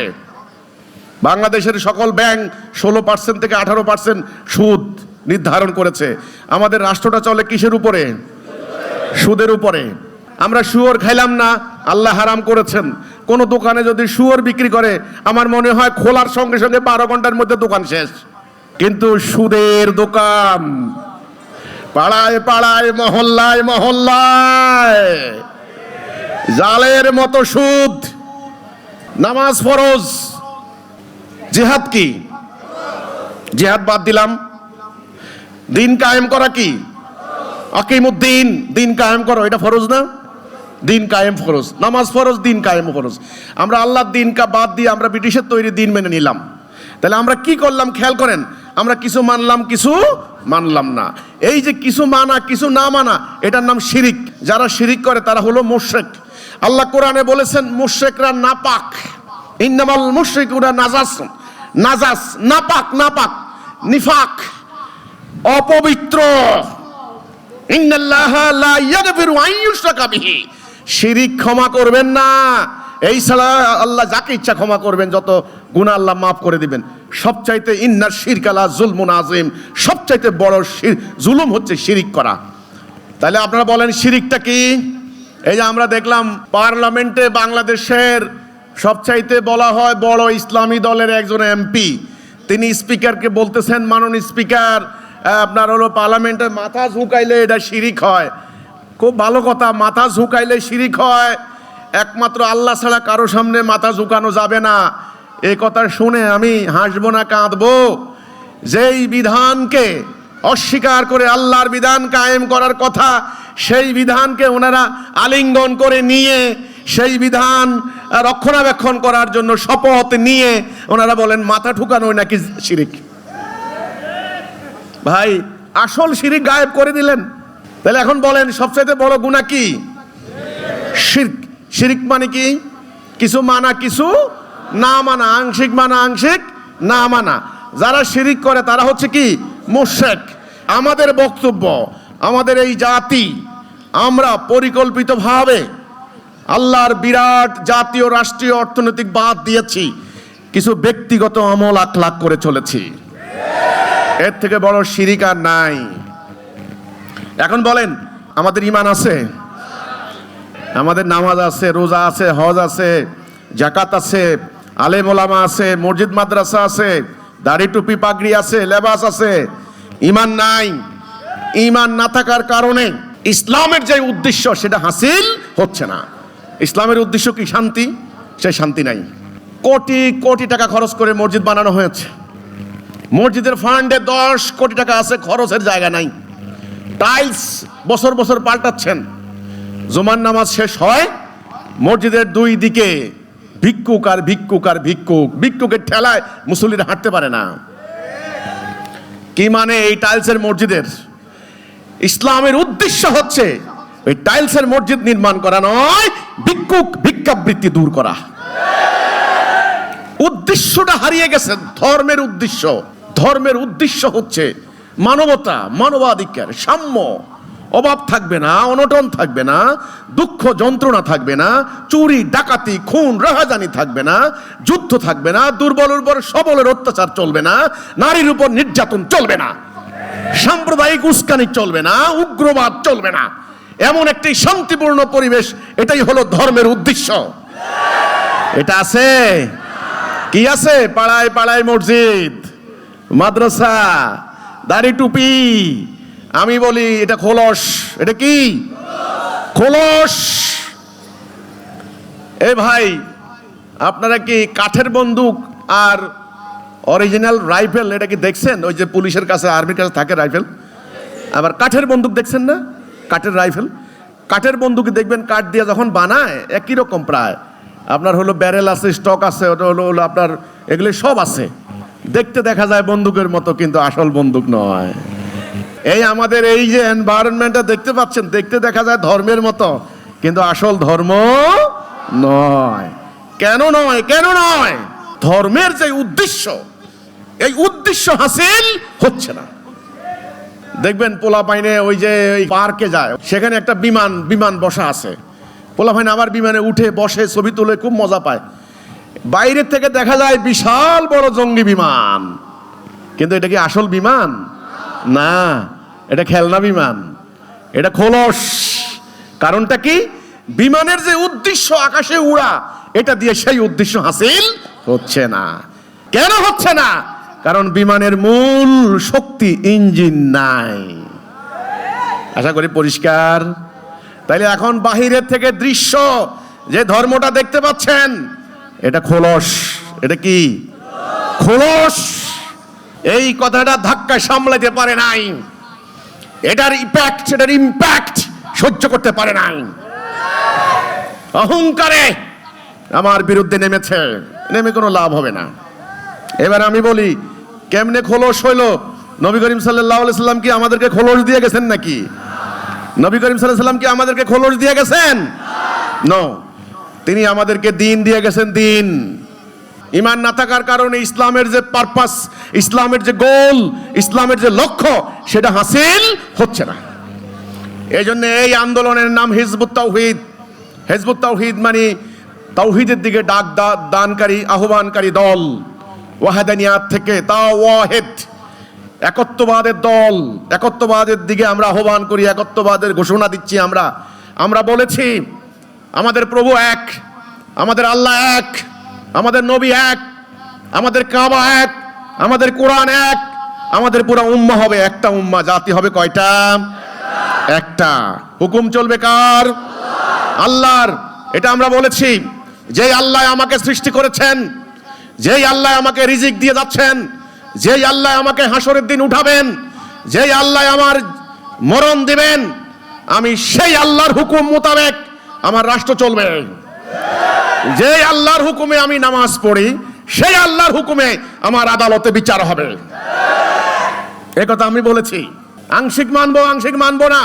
বাংলাদেশের সকল ব্যাংক 16% থেকে 18% সুদ নির্ধারণ করেছে। আমাদের রাষ্ট্রটা চলে কিসের উপরে? সুদের উপরে। আমরা শুয়োর খাইলাম না, আল্লাহ হারাম করেছেন। কোন দোকানে যদি শুয়োর বিক্রি করে, আমার মনে হয় খোলার সঙ্গে সঙ্গে 12 ঘন্টার মধ্যে দোকান শেষ। কিন্তু সুদের দোকান পাড়ায় পাড়ায়, মহল্লায় মহল্লায়, জালের মতো সুদ। নামাজ ফরজ, জিহাদ কি? জিহাদ বাদ দিলাম। দিন কায়েম করা কি? আকিমুদ্দিন, দিন কায়েম করো, এটা ফরজ না? দিন কায়েম ফরজ, নামাজ ফরজ, দিন কায়েম ফরজ। আমরা আল্লাহর দিন বাদ দিয়ে আমরা ব্রিটিশের তৈরি দিন মেনে নিলাম। তাহলে আমরা কি করলাম খেয়াল করেন, আমরা কিছু মানলাম, কিছু মানলাম না। এই যে কিছু মানা কিছু না মানা, এটার নাম শিরিক। যারা শিরিক করে তারা হলো মুশরিক। আল্লাহ কোরআনে বলেছেন মুশরিকরা নাপাক, ইন্নামাল মুশরিকুনা নাজাস, নাজাস নাপাক, নাপাক নিফাক, অপবিত্র। ইন্নাল্লাহা লা ইয়াগফিরু আন ইউশরাকা বিহি, শিরিক ক্ষমা করবেন না। এই ছাড়া আল্লাহ যাকে ইচ্ছা ক্ষমা করবেন, যত গুনাহ আল্লাহ মাফ করে দিবেন। সবচাইতে ইন্নাশ শিরকা লা যুলমুন আযীম, সবচাইতে বড় জুলুম হচ্ছে শিরিক করা। তাহলে আপনারা বলেন শিরিকটা কি? এই যে আমরা দেখলাম পার্লামেন্টে বাংলাদেশের সবচাইতে বলা হয় বড় ইসলামী দলের একজন এমপি, তিনি স্পিকারকে বলতেছেন, মাননীয় স্পিকার আপনার হলো পার্লামেন্টে মাথা ঝুঁকাইলে এটা শিরিক হয়। খুব ভালো কথা, মাথা ঝুঁকাইলে শিরিক হয়, একমাত্র আল্লাহ ছাড়া কারো সামনে মাথা ঝুঁকানো যাবে না। এই কথা শুনে আমি হাসবো না কাঁদবো? যেই বিধানকে অস্বীকার করে আল্লাহর বিধান কায়েম করার কথা, সেই বিধানকে ওনারা আলিঙ্গন করে নিয়ে সেই বিধান রক্ষণাবেক্ষণ করার জন্য শপথ নিয়ে ওনারা বলেন মাথা ঠুকানো নাকি শিরিক। ভাই আসল শিরিক গায়েব করে দিলেন। তাহলে এখন বলেন সবচেয়ে বড় গুনাহ কি? শিরক। শিরিক মানে কি? কিছু মানা কিছু না মানা, আংশিক মানা আংশিক না মানা। যারা শিরিক করে তারা হচ্ছে কি? মুশরিক। আমাদের বক্তব্য, আমাদের এই জাতি, আমরা পরিকল্পিতভাবে আল্লাহর বিরাট জাতীয় রাষ্ট্রীয় অর্থনৈতিক বাদ দিয়েছি, কিছু ব্যক্তিগত আমল আখলাক করে চলেছি। এর থেকে বড় শিরিক আর নাই। এখন বলেন আমাদের ঈমান আছে, আমাদের নামাজ আছে, রোজা আছে, হজ আছে, যাকাত আছে, আলেম ওলামা আছে, মসজিদ মাদ্রাসা আছে, দাড়ি টুপি পাগড়ি আছে, লেবাস আছে। ঈমান নাই। ঈমান না থাকার কারণে ইসলামের যে উদ্দেশ্য সেটা হাসিল হচ্ছে না। ইসলামের উদ্দেশ্য কি? শান্তি। সেই শান্তি নাই। কোটি কোটি টাকা খরচ করে মসজিদ বানানো হয়েছে, মসজিদের ফান্ডে 10 কোটি টাকা আছে, খরচের জায়গা নাই। টাইলস বছর বছর পাল্টাচ্ছেন। জুমার নামাজ শেষ হয়, মসজিদের দুই দিকে ভিক্ষুক আর ভিক্ষুক আর ভিক্ষুক, ভিক্ষুকের ঠেলায় মুসল্লিরা হাঁটতে পারে না। কি মানে এই টাইলসের মসজিদের? ইসলামের উদ্দেশ্য হচ্ছে ওই টাইলসের মসজিদ নির্মাণ করা নয়, ভিক্ষুক ভিক্ষাবৃত্তি দূর করা। উদ্দেশ্যটা হারিয়ে গেছে। ধর্মের উদ্দেশ্য, ধর্মের উদ্দেশ্য হচ্ছে মানবতা, মানবাধিকার, সাম্য। অভাব থাকবে না, অনটন থাকবে না, দুঃখ যন্ত্রণা থাকবে না, চুরি ডাকাতি খুন রাহাজানি থাকবে না, যুদ্ধ থাকবে না, দুর্বলের উপর সবলের অত্যাচার চলবে না, নারীর উপর নির্যাতন চলবে না, সাম্প্রদায়িক উস্কানি চলবে না, উগ্রবাদ চলবে না। এমন একটি শান্তিপূর্ণ পরিবেশ, এটাই হলো ধর্মের উদ্দেশ্য। এটা আছে? কি আছে? পাড়ায় পাড়ায় মসজিদ, মাদ্রাসা, দাড়ি টুপি। আমি বলি এটা খোলস। এটা কি? খোলস। এ ভাই, আপনারা কি কাঠের বন্দুক আর অরিজিনাল রাইফেল এটা কি দেখছেন? ওই যে পুলিশের কাছে, আর্মির কাছে থাকে রাইফেল, আবার কাঠের বন্দুক দেখছেন না? কাঠের রাইফেল, কাঠের বন্দুক দেখবেন কাঠ দিয়ে যখন বানায় একই রকম প্রায়। আপনার হলো ব্যারেল আছে, স্টক আছে, ওটা হলো আপনার এগুলো সব আছে। দেখতে দেখা যায় বন্দুকের মতো, কিন্তু আসল বন্দুক নয়। এই আমাদের এই যে এনভায়রনমেন্টটা দেখতে পাচ্ছেন, দেখতে দেখা যায় ধর্মের মতো, কিন্তু আসল ধর্ম নয়। কেন নয়? কেন নয়? ধর্মের যে উদ্দেশ্য, এই উদ্দেশ্য হাসিল হচ্ছে না। দেখবেন পোলা পাইনে ওই যে পার্কে যায়, সেখানে একটা বিমান বসা আছে। পোলা পাইনে আবার বিমানে উঠে বসে ছবি তুলে খুব মজা পায়। বাইরের থেকে দেখা যায় বিশাল বড় জঙ্গি বিমান, কিন্তু এটা কি আসল বিমান? না, এটা খেলনা বিমান, এটা খোলস। কারণটা কি? বিমানের যে উদ্দেশ্য আকাশে উড়া, এটা দিয়ে সেই উদ্দেশ্য হাসিল হচ্ছে না। কেন হচ্ছে না? কারণ বিমানের মূল শক্তি ইঞ্জিন নাই। আশা করি পরিষ্কার। তাইলে এখন বাহিরের থেকে দৃশ্য যে ধর্মটা দেখতে পাচ্ছেন, এটা খোলস। এটা কি? খোলস। এই কথাটা ধাক্কা সামলাতে পারে নাই, এটার ইম্প্যাক্ট সহ্য করতে পারে নাই। অহংকারে আমার বিরুদ্ধে নেমেছে, নেমে কোনো লাভ হবে না। এবার আমি বলি, কেমনে খোলস হইল? নবী করিম সাল্লাল্লাহু আলাইহি সাল্লাম কি আমাদেরকে খোলস দিয়ে গেছেন নাকি? নবী করিম সাল্লাল্লাহু আলাইহি সাল্লাম কি আমাদেরকে খোলস দিয়ে গেছেন? নো, তিনি আমাদেরকে দিন দিয়ে গেছেন। দিন। ঈমান না থাকার কারণে ইসলামের যে পারপাস, ইসলামের যে গোল, ইসলামের যে লক্ষ্য, সেটা হাসিল হচ্ছে না। এই জন্য এই আন্দোলনের নাম হিজবুত তাওহীদ। হিজবুত তাওহীদ মানে তাওহীদের দিকে ডাক দানকারী, আহ্বানকারী দল। ওয়াহাদানিয়াত থেকে তাওয়াহিদ, একত্ববাদের দল। একত্ববাদের দিকে আমরা আহ্বান করি, একত্ববাদের ঘোষণা দিচ্ছি। আমরা বলেছি আমাদের প্রভু এক, আমাদের আল্লাহ এক, আমাদের নবী এক, আমাদের কাবা এক, আমাদের কোরআন এক, আমাদের পুরো উম্মাহ হবে একটা উম্মাহ। জাতি হবে কয়টা? একটা। হুকুম চলবে কার? আল্লাহর। এটা আমরা বলেছি। যেই আল্লাহ আমাকে সৃষ্টি করেছেন, যেই আল্লাহ আমাকে রিজিক দিয়ে যাচ্ছেন, যেই আল্লাহ আমাকে হাসরের দিন উঠাবেন, যেই আল্লাহ আমার মরণ দিবেন, আমি সেই আল্লাহর হুকুম মোতাবেক আমার রাষ্ট্র চলবে। যে আল্লাহর হুকুমে আমি নামাজ পড়ি, সেই আল্লাহর হুকুমে আমার আদালতে বিচার হবে। একথা আমি বলেছি। আংশিক মানবো না,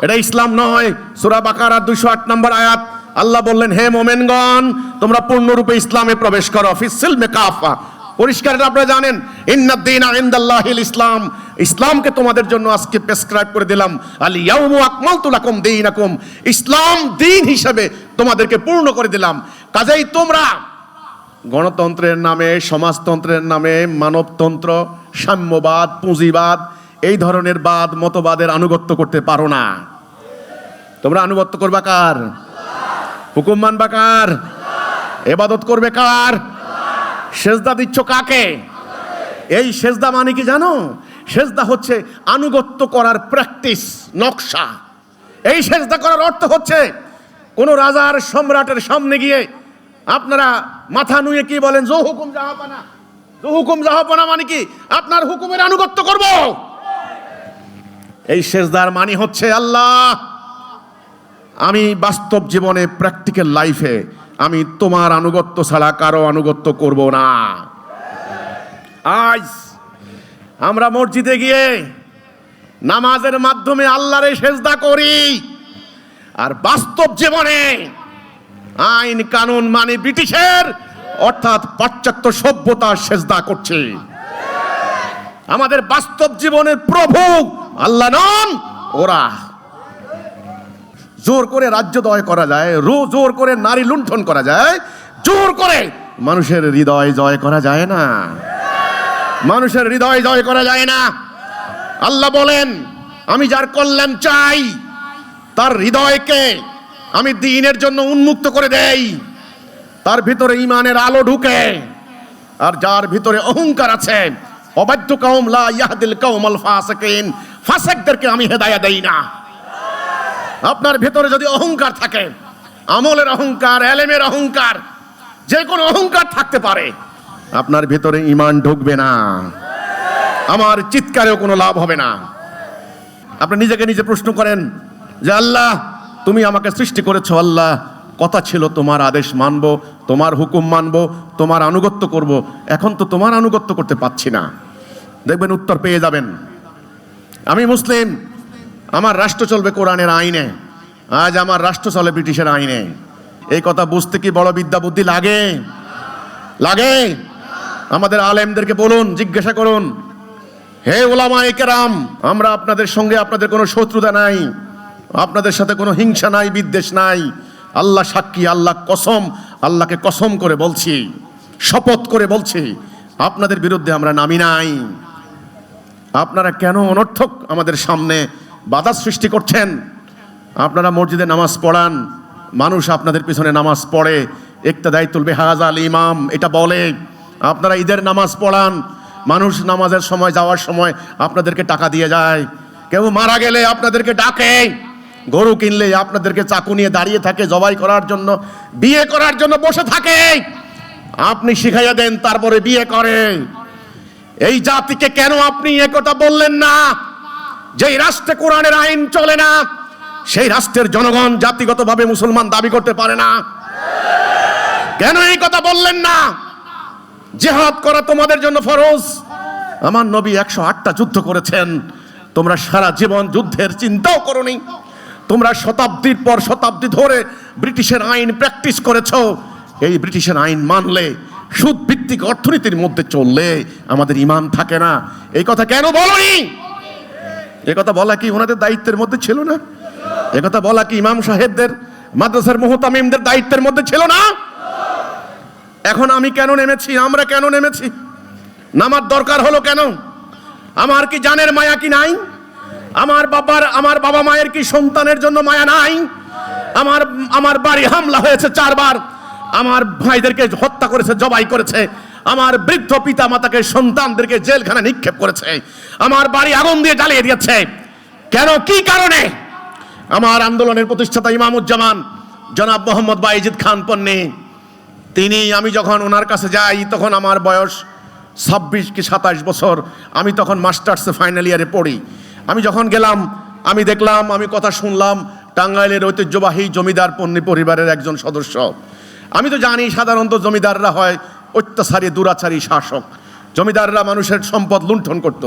এটা ইসলাম নয়। সূরা বাকারা 208 নম্বর আয়াত, আল্লাহ বললেন, হে মোমেনগণ, তোমরা পূর্ণরূপে ইসলামে প্রবেশ করো, ফিসসিলমে কাফা। পরিষ্কার আপনারা জানেন, ইন্নাদ-দীনা ইনদাল্লাহিল ইসলাম, ইসলামকে তোমাদের জন্য আজকে প্রেসক্রাইব করে দিলাম। আল ইয়াউমু আকমালতু লাকুম দীনাকুম, ইসলাম দিন হিসেবে তোমাদেরকে পূর্ণ করে দিলাম। কাজেই তোমরা গণতন্ত্রের নামে, সমাজতন্ত্রের নামে, মানবতন্ত্র, সাম্যবাদ, পুঁজিবাদ, এই ধরনের বাদ মতবাদের আনুগত্য করতে পারো না। তোমরা আনুগত্য করবা কার? হুকুম মানবা কার? ইবাদত করবে কার? সেজদা দিচ্ছ কাকে? এই সেজদা মানে কি জানো? সেজদা হচ্ছে আনুগত্য করার প্র্যাকটিস, নকশা। এই সেজদা করার অর্থ হচ্ছে কোন রাজার, সম্রাটের সামনে গিয়ে আপনারা মাথা নুয়ে কি বলেন, জো হুকুম জাহাপানা। জো হুকুম জাহাপানা মানে কি? আপনার হুকুমের আনুগত্য করব। এই সেজদার মানে হচ্ছে, আল্লাহ, আমি বাস্তব জীবনে, প্র্যাকটিক্যাল লাইফে আমি তোমার আনুগত্য ছাড়া কারো আনুগত্য করব না। আজ আমরা মসজিদে গিয়ে নামাজের মাধ্যমে আল্লাহরে সেজদা করি, আর বাস্তব জীবনে আইন কানুন মানে ব্রিটিশের, অর্থাৎ পাশ্চাত্য সভ্যতার সেজদা করছে। আমাদের বাস্তব জীবনের প্রভু আল্লাহ নন, ওরা। জোর করে রাজ্য দয় করা যায়, জোর করে নারী লুণ্ঠন করা যায়, জোর করে মানুষের হৃদয় জয় করা যায় না। মানুষের হৃদয় জয় করা যায় না। আল্লাহ বলেন, আমি যার কল্যাণ চাই তার হৃদয়কে আমি দ্বীনের জন্য উন্মুক্ত করে দেই, তার ভিতরে ঈমানের আলো ঢুকে। আর যার ভিতরে অহংকার আছে, অবাধ্য কওম লা ইয়াহদিল কওমাল ফাসিকিন, ফাসিকদেরকে আমি হেদায়েত দেই না। আপনার ভিতরে যদি অহংকার থাকে, আমলের অহংকার, এলেমের অহংকার, যে কোনো অহংকার থাকতে পারে, আপনার ভিতরে ঈমান ঢুকবে না। আমার চিৎকারেও কোনো লাভ হবে না। আপনি নিজেকে নিজে প্রশ্ন করেন যে, আল্লাহ, তুমি আমাকে সৃষ্টি করেছো, আল্লাহ, কথা ছিল তোমার আদেশ মানব, তোমার হুকুম মানব, তোমার আনুগত্য করব। এখন তো তোমার আনুগত্য করতে পারছি না। দেখবেন উত্তর পেয়ে যাবেন। আমি মুসলিম, আমার রাষ্ট্র চলবে কোরআনের আইনে, আজ আমার রাষ্ট্র চলে ব্রিটিশের আইনে। এই কথা বুঝতে কি বড় বিদ্যা বুদ্ধি লাগে? লাগে? আমাদের আলেমদেরকে বলুন, জিজ্ঞাসা করুন, হে উলামায়ে কেরাম, আমরা আপনাদের সঙ্গে, আপনাদের কোনো শত্রুতা নাই, আপনাদের সাথে কোনো হিংসা নাই, বিদ্বেষ নাই। আল্লাহ সাক্ষী, আল্লাহ কসম, আল্লাহকে কসম করে বলছি, শপথ করে বলছি, আপনাদের বিরুদ্ধে আমরা নামি নাই। আপনারা কেন অনর্থক আমাদের সামনে বাধা সৃষ্টি করছেন? আপনারা মসজিদে নামাজ পড়ান, মানুষ আপনাদের পিছনে নামাজ পড়ে, ইক্তাদাইতুল বিহাযাল ইমাম এটা বলে। আপনারা ঈদের নামাজ পড়ান, মানুষ নামাজের সময়, যাওয়ার সময় আপনাদেরকে টাকা দিয়ে যায়। কেউ মারা গেলে আপনাদেরকে ডাকে, গরু কিনলে আপনাদেরকে চাকু নিয়ে দাঁড়িয়ে থাকে জবাই করার জন্য, বিয়ে করার জন্য বসে থাকে। আপনি শিখাইয়া দেন, তারপরে বিয়ে করে। এই জাতিকে কেন আপনি একথা বললেন না? যেই রাষ্ট্রে কোরআনের আইন চলে না, সেই রাষ্ট্রের জনগণ জাতিগতভাবে মুসলমান দাবি করতে পারে না। কেন এই কথা বললেন না? জিহাদ করা তোমাদের জন্য ফরজ। আমার নবী 108টা যুদ্ধ করেছেন, তোমরা সারা জীবন যুদ্ধের চিন্তাও করোনি। তোমরা শতাব্দীর পর শতাব্দী ধরে ব্রিটিশের আইন প্র্যাকটিস করেছো। এই ব্রিটিশের আইন মানলে, সুদ ভিত্তিক অর্থনীতির মধ্যে চললে আমাদের ঈমান থাকে না। এই কথা কেন বলোনি? এই কথা বলা কি ওনাদের দায়িত্বের মধ্যে ছিল না? এই কথা বলা কি ইমাম সাহেবদের, মাদ্রাসার মুহতামিমদের দায়িত্বের মধ্যে ছিল না? এখন আমি কেন নেমেছি, আমরা কেন নেমেছি? নামার দরকার হলো কেন? আমার কি জানের মায়া কি নাই? আমার বাবা মায়ের কি সন্তানের জন্য মায়া নাই? আমার বাড়ি হামলা হয়েছে 4 বার, আমার ভাইদেরকে হত্যা করেছে, জবাই করেছে, আমার বৃদ্ধ পিতা মাতাকে, সন্তানদেরকে জেলখানে নিক্ষেপ করেছে, আমার বাড়ি আগুন দিয়ে জ্বালিয়ে দিয়েছে। কেন, কি কারণে? আমার আন্দোলনের প্রতিষ্ঠাতা ইমামুজ্জামান জনাব মোহাম্মদ বাইজিদ খান পন্নী, আমি যখন ওনার কাছে যাই তখন আমার বয়স 26 কি 27 বছর। আমি তখন মাস্টার্সে ফাইনাল ইয়ারে পড়ি। আমি যখন গেলাম, আমি দেখলাম, আমি কথা শুনলাম, টাঙ্গাইলের ঐতিহ্যবাহী জমিদার পন্নী পরিবারের একজন সদস্য। আমি তো জানি সাধারণত জমিদাররা হয় অত্যাচারী, দুরাচারী শাসক। জমিদাররা মানুষের সম্পদ লুণ্ঠন করত,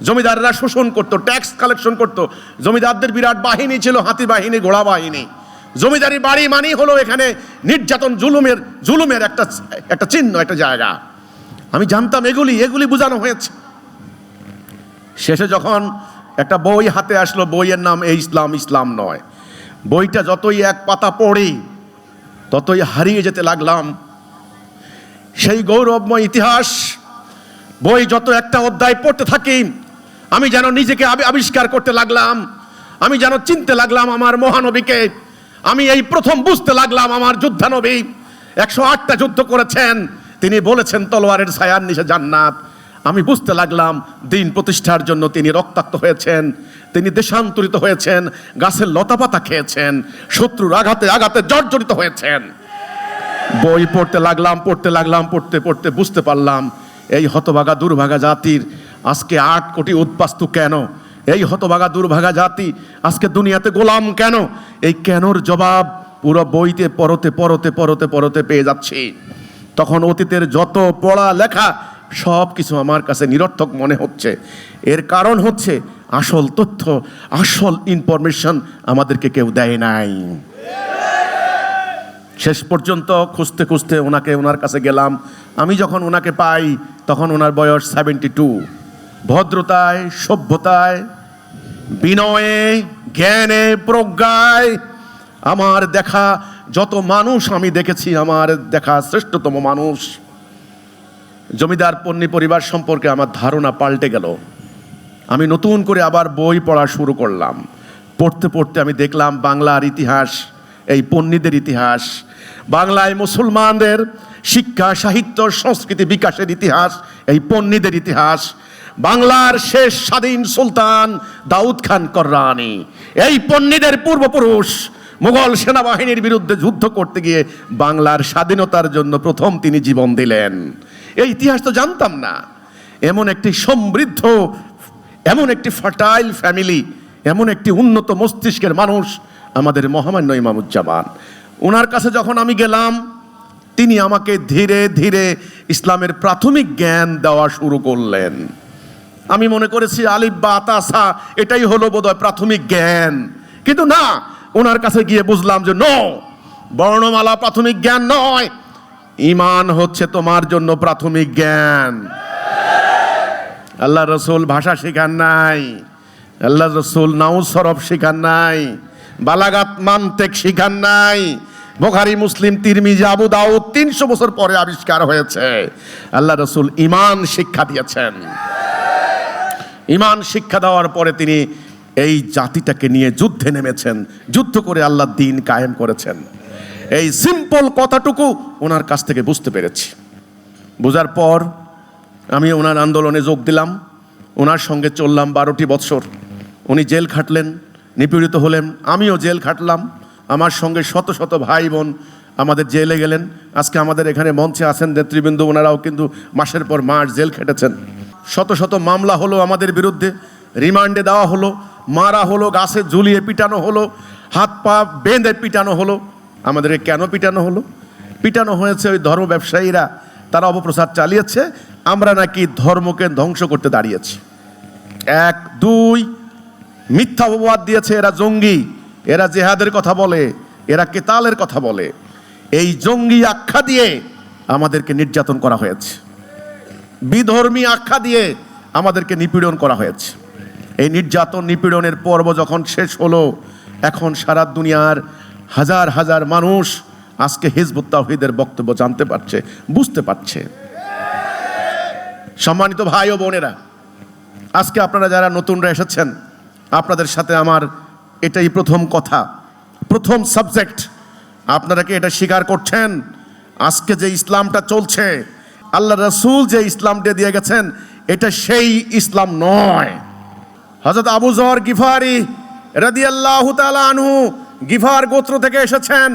জমিদাররা শোষণ করত, ট্যাক্স কালেকশন করত। জমিদারদের বিরাট বাহিনী ছিল, হাতি বাহিনী, ঘোড়া বাহিনী। জমিদারি বাড়ি মানেই হলো এখানে নির্যাতন, জুলুমের একটা চিহ্ন, একটা জায়গা। আমি জানতাম এগুলি বোঝানো হয়েছে। শেষে যখন একটা বই হাতে আসলো, বইয়ের নাম এই ইসলাম, ইসলাম নয়। বইটা যতই এক পাতা পড়ি ততই হারিয়ে যেতে লাগলাম সেই গৌরবময় ইতিহাস। বই যত একটা অধ্যায় পড়তে থাকি আমি যেন নিজেকে আবিষ্কার করতে লাগলাম, আমি যেন চিনতে লাগলাম আমার মহানবীকে। আমি এই প্রথম বুঝতে লাগলাম আমার যোদ্ধানবী 108টা যুদ্ধ করেছেন, তিনি বলেছেন তলোয়ারের ছায়ার নিচে জান্নাত। আমি বুঝতে লাগলাম দিন প্রতিষ্ঠার জন্য তিনি রক্তাক্ত হয়েছেন, তিনি দেশান্তরিত হয়েছেন, গাছের লতাপাতা খেয়েছেন, শত্রুর আঘাতে আঘাতে জর্জরিত হয়েছেন। বই পড়তে লাগলাম, পড়তে পড়তে বুঝতে পারলাম এই হতভাগা দুর্ভাগা জাতির আজকে 8 কোটি উদ্বাস্তু কেন? এই হতভাগা দুর্ভাগা জাতি আজকে দুনিয়াতে গোলাম কেন? এই কেনর জবাব পুরো বইতে পড়তে পেয়ে যাচ্ছি। তখন অতীতের যত পড়া লেখা সব কিছু আমার কাছে নিরর্থক মনে হচ্ছে। এর কারণ হচ্ছে আসল তথ্য, আসল ইনফরমেশন আমাদেরকে কেউ দেয় নাই। শেষ পর্যন্ত খুঁজতে ওনার কাছে গেলাম। আমি যখন ওনাকে পাই তখন ওনার বয়স 72। ভদ্রতায়, সভ্যতায়, বিনয়ে, জ্ঞানে, প্রজ্ঞায় আমার দেখা যত মানুষ আমি দেখেছি, আমার দেখা শ্রেষ্ঠতম মানুষ। জমিদার পন্নী পরিবার সম্পর্কে আমার ধারণা পাল্টে গেল। আমি নতুন করে আবার বই পড়া শুরু করলাম। পড়তে আমি দেখলাম বাংলার ইতিহাস, এই পন্নীদের ইতিহাস, বাংলায় মুসলমানদের শিক্ষা, সাহিত্য, সংস্কৃতি বিকাশের ইতিহাস, এই পন্নীদের ইতিহাস। বাংলার শেষ স্বাধীন সুলতান দাউদ খান কররানী, এই পন্নীদের পূর্বপুরুষ। মুঘল সেনাবাহিনীর বিরুদ্ধে যুদ্ধ করতে গিয়ে বাংলার স্বাধীনতার জন্য প্রথম তিনি জীবন দিলেন। এই ইতিহাস তো জানতাম না। এমন একটি সমৃদ্ধ, এমন একটি ফার্টাইল ফ্যামিলি, এমন একটি উন্নত মস্তিষ্কের মানুষ আমাদের মহামান্য ইমামুজ্জামান। ওনার কাছে যখন আমি গেলাম তিনি আমাকে ধীরে ধীরে ইসলামের প্রাথমিক জ্ঞান দেওয়া শুরু করলেন। আমি মনে করেছি আলিফ বা তাসা এটাই হলো বোধহয় প্রাথমিক জ্ঞান, কিন্তু না, ওনার কাছে গিয়ে বুঝলাম যে নো, বর্ণমালা প্রাথমিক জ্ঞান নয়, ঈমান হচ্ছে তোমার জন্য প্রাথমিক জ্ঞান। আল্লাহ রসুল ভাষা শেখান নাই, আল্লাহ রসুল নাউজ সরফ শেখান নাই, বালাগাত মানতেক শেখান নাই। বুখারী, মুসলিম, তিরমিজি, আবু দাউদ 300 বছর পরে আবিষ্কার হয়েছে। আল্লাহ রসুল ঈমান শিক্ষা দিয়েছেন। ঈমান শিক্ষা দেওয়ার পরে তিনি এই জাতিটাকে নিয়ে যুদ্ধে নেমেছেন, যুদ্ধ করে আল্লাহর দ্বীন কায়েম করেছেন। এই সিম্পল কথাটুকু ওনার কাছ থেকে বুঝতে পেরেছি। বোঝার পর আমি ওনার আন্দোলনে যোগ দিলাম, ওনার সঙ্গে চললাম 12টি বছর। উনি জেল খাটলেন, নিপীড়িত হলেন, আমিও জেল খাটলাম। আমার সঙ্গে শত শত ভাই বোন আমাদের জেলে গেলেন। আজকে আমাদের এখানে মঞ্চে আছেন নেতৃবৃন্দ, ওনারাও কিন্তু মাসের পর মাস জেল খেটেছেন। শত শত মামলা হলো আমাদের বিরুদ্ধে, রিমান্ডে দেওয়া হলো, মারা হলো, গাছে ঝুলিয়ে পিটানো হলো, হাত পা বেঁধে পিটানো হলো। আমাদেরকে কেন পিটানো হলো? পিটানো হয়েছে ওই ধর্ম ব্যবসায়ীরা, তারা অপপ্রচার চালিয়েছে আমরা নাকি ধর্মকে ধ্বংস করতে দাঁড়িয়েছি। 1, 2 মিথ্যা অপবাদ দিয়েছে, এরা জঙ্গি, এরা জেহাদের কথা বলে, এরা কেতালের কথা বলে। এই জঙ্গি আখ্যা দিয়ে আমাদেরকে নির্যাতন করা হয়েছে, বিধর্মী আখ্যা দিয়ে আমাদেরকে নিপীড়ন করা হয়েছে। এই নির্যাতন নিপীড়নের পর্ব যখন শেষ হলো, এখন সারা দুনিয়ার হাজার হাজার মানুষ আজকে হিজবুত তাওহীদের বক্তব্য জানতে পারছে, বুঝতে পারছে। সম্মানিত ভাই ও বোনেরা, আজকে আপনারা যারা নতুনরা এসেছেন, আপনাদের সাথে আমার এটাই প্রথম কথা, প্রথম সাবজেক্ট। আপনারা কি এটা স্বীকার করছেন আজকে যে ইসলামটা চলছে, আল্লাহ রাসূল যে ইসলামটা দিয়ে গেছেন, এটা সেই ইসলাম নয়? হযরত আবু যর গিফারি রাদিয়াল্লাহু তাআলা আনহু গিফার গোত্র থেকে এসেছেন।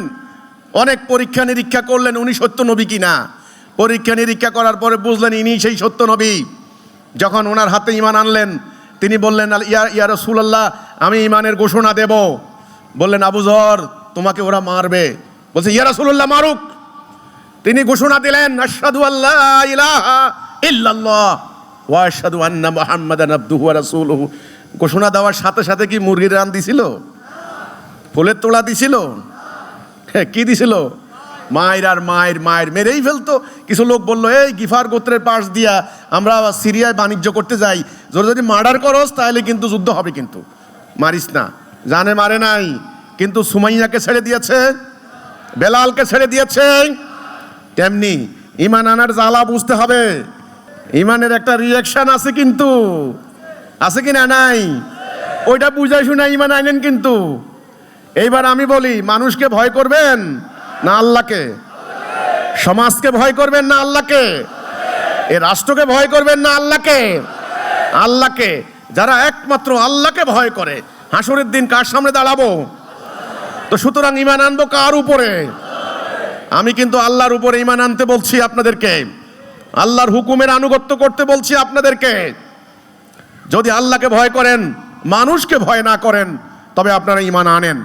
অনেক পরীক্ষা নিরীক্ষা করলেন উনি সত্য নবী কিনা। পরীক্ষা নিরীক্ষা করার পরে বুঝলেন ইনি সেই সত্য নবী। যখন ওনার হাতে ঈমান আনলেন, তিনি বললেন ইয়া রাসূলুল্লাহ, আমি ঈমানের ঘোষণা দেব। বললেন আবু যর, তোমাকে ওরা মারবে। বলছে ইয়া রাসূলুল্লাহ, মারুক। তিনি ঘোষণা দিলেন আশহাদু আল্লা ইলাহা ইল্লাল্লাহ ওয়া আশহাদু আন্না মুহাম্মাদান আবদুহু ওয়া রাসূলুহু ঘোষণা দেওয়ার সাথে সাথে কি মুরগির রান দিছিল, ফুলের তোড়া দিছিল, কি দিছিল? মায়ের আর মায়ের মায়ের মেরেই ফেলতো। কিছু লোক বললো, এই গিফার গোত্রের পাশ দিয়া আমরা সিরিয়ায় বাণিজ্য করতে যাই, যদি মার্ডার করস তাহলে কিন্তু যুদ্ধ হবে, কিন্তু মারিস না। জানে মারে নাই, কিন্তু সুমাইয়াকে ছেড়ে দিয়েছে, বেলালকে ছেড়ে দিয়েছে। তেমনি ঈমান আনার জ্বালা বুঝতে হবে, ঈমানের একটা রিঅ্যাকশন আছে, কিন্তু আছে কি না? নাই। ওইটা বুঝাই শুনে ঈমান আনেন। কিন্তু এইবার আমি বলি, মানুষকে ভয় করবেন না আল্লাহকে? সমাজকে ভয় করবেন না আল্লাহকে? এই রাষ্ট্রকে ভয় করবেন না আল্লাহকে? আল্লাহকে। যারা একমাত্র আল্লাহকে ভয় করে, হাসরের দিন কার সামনে দাঁড়াবো? তো সুতরাং ঈমান আনবো কার উপরে? আমি কিন্তু আল্লাহর উপরে ঈমান আনতে বলছি আপনাদেরকে, আল্লাহর হুকুমের আনুগত্য করতে বলছি আপনাদেরকে। যদি আল্লাহকে ভয় করেন, মানুষকে ভয় না করেন, তবে আপনারা ঈমান আনেন।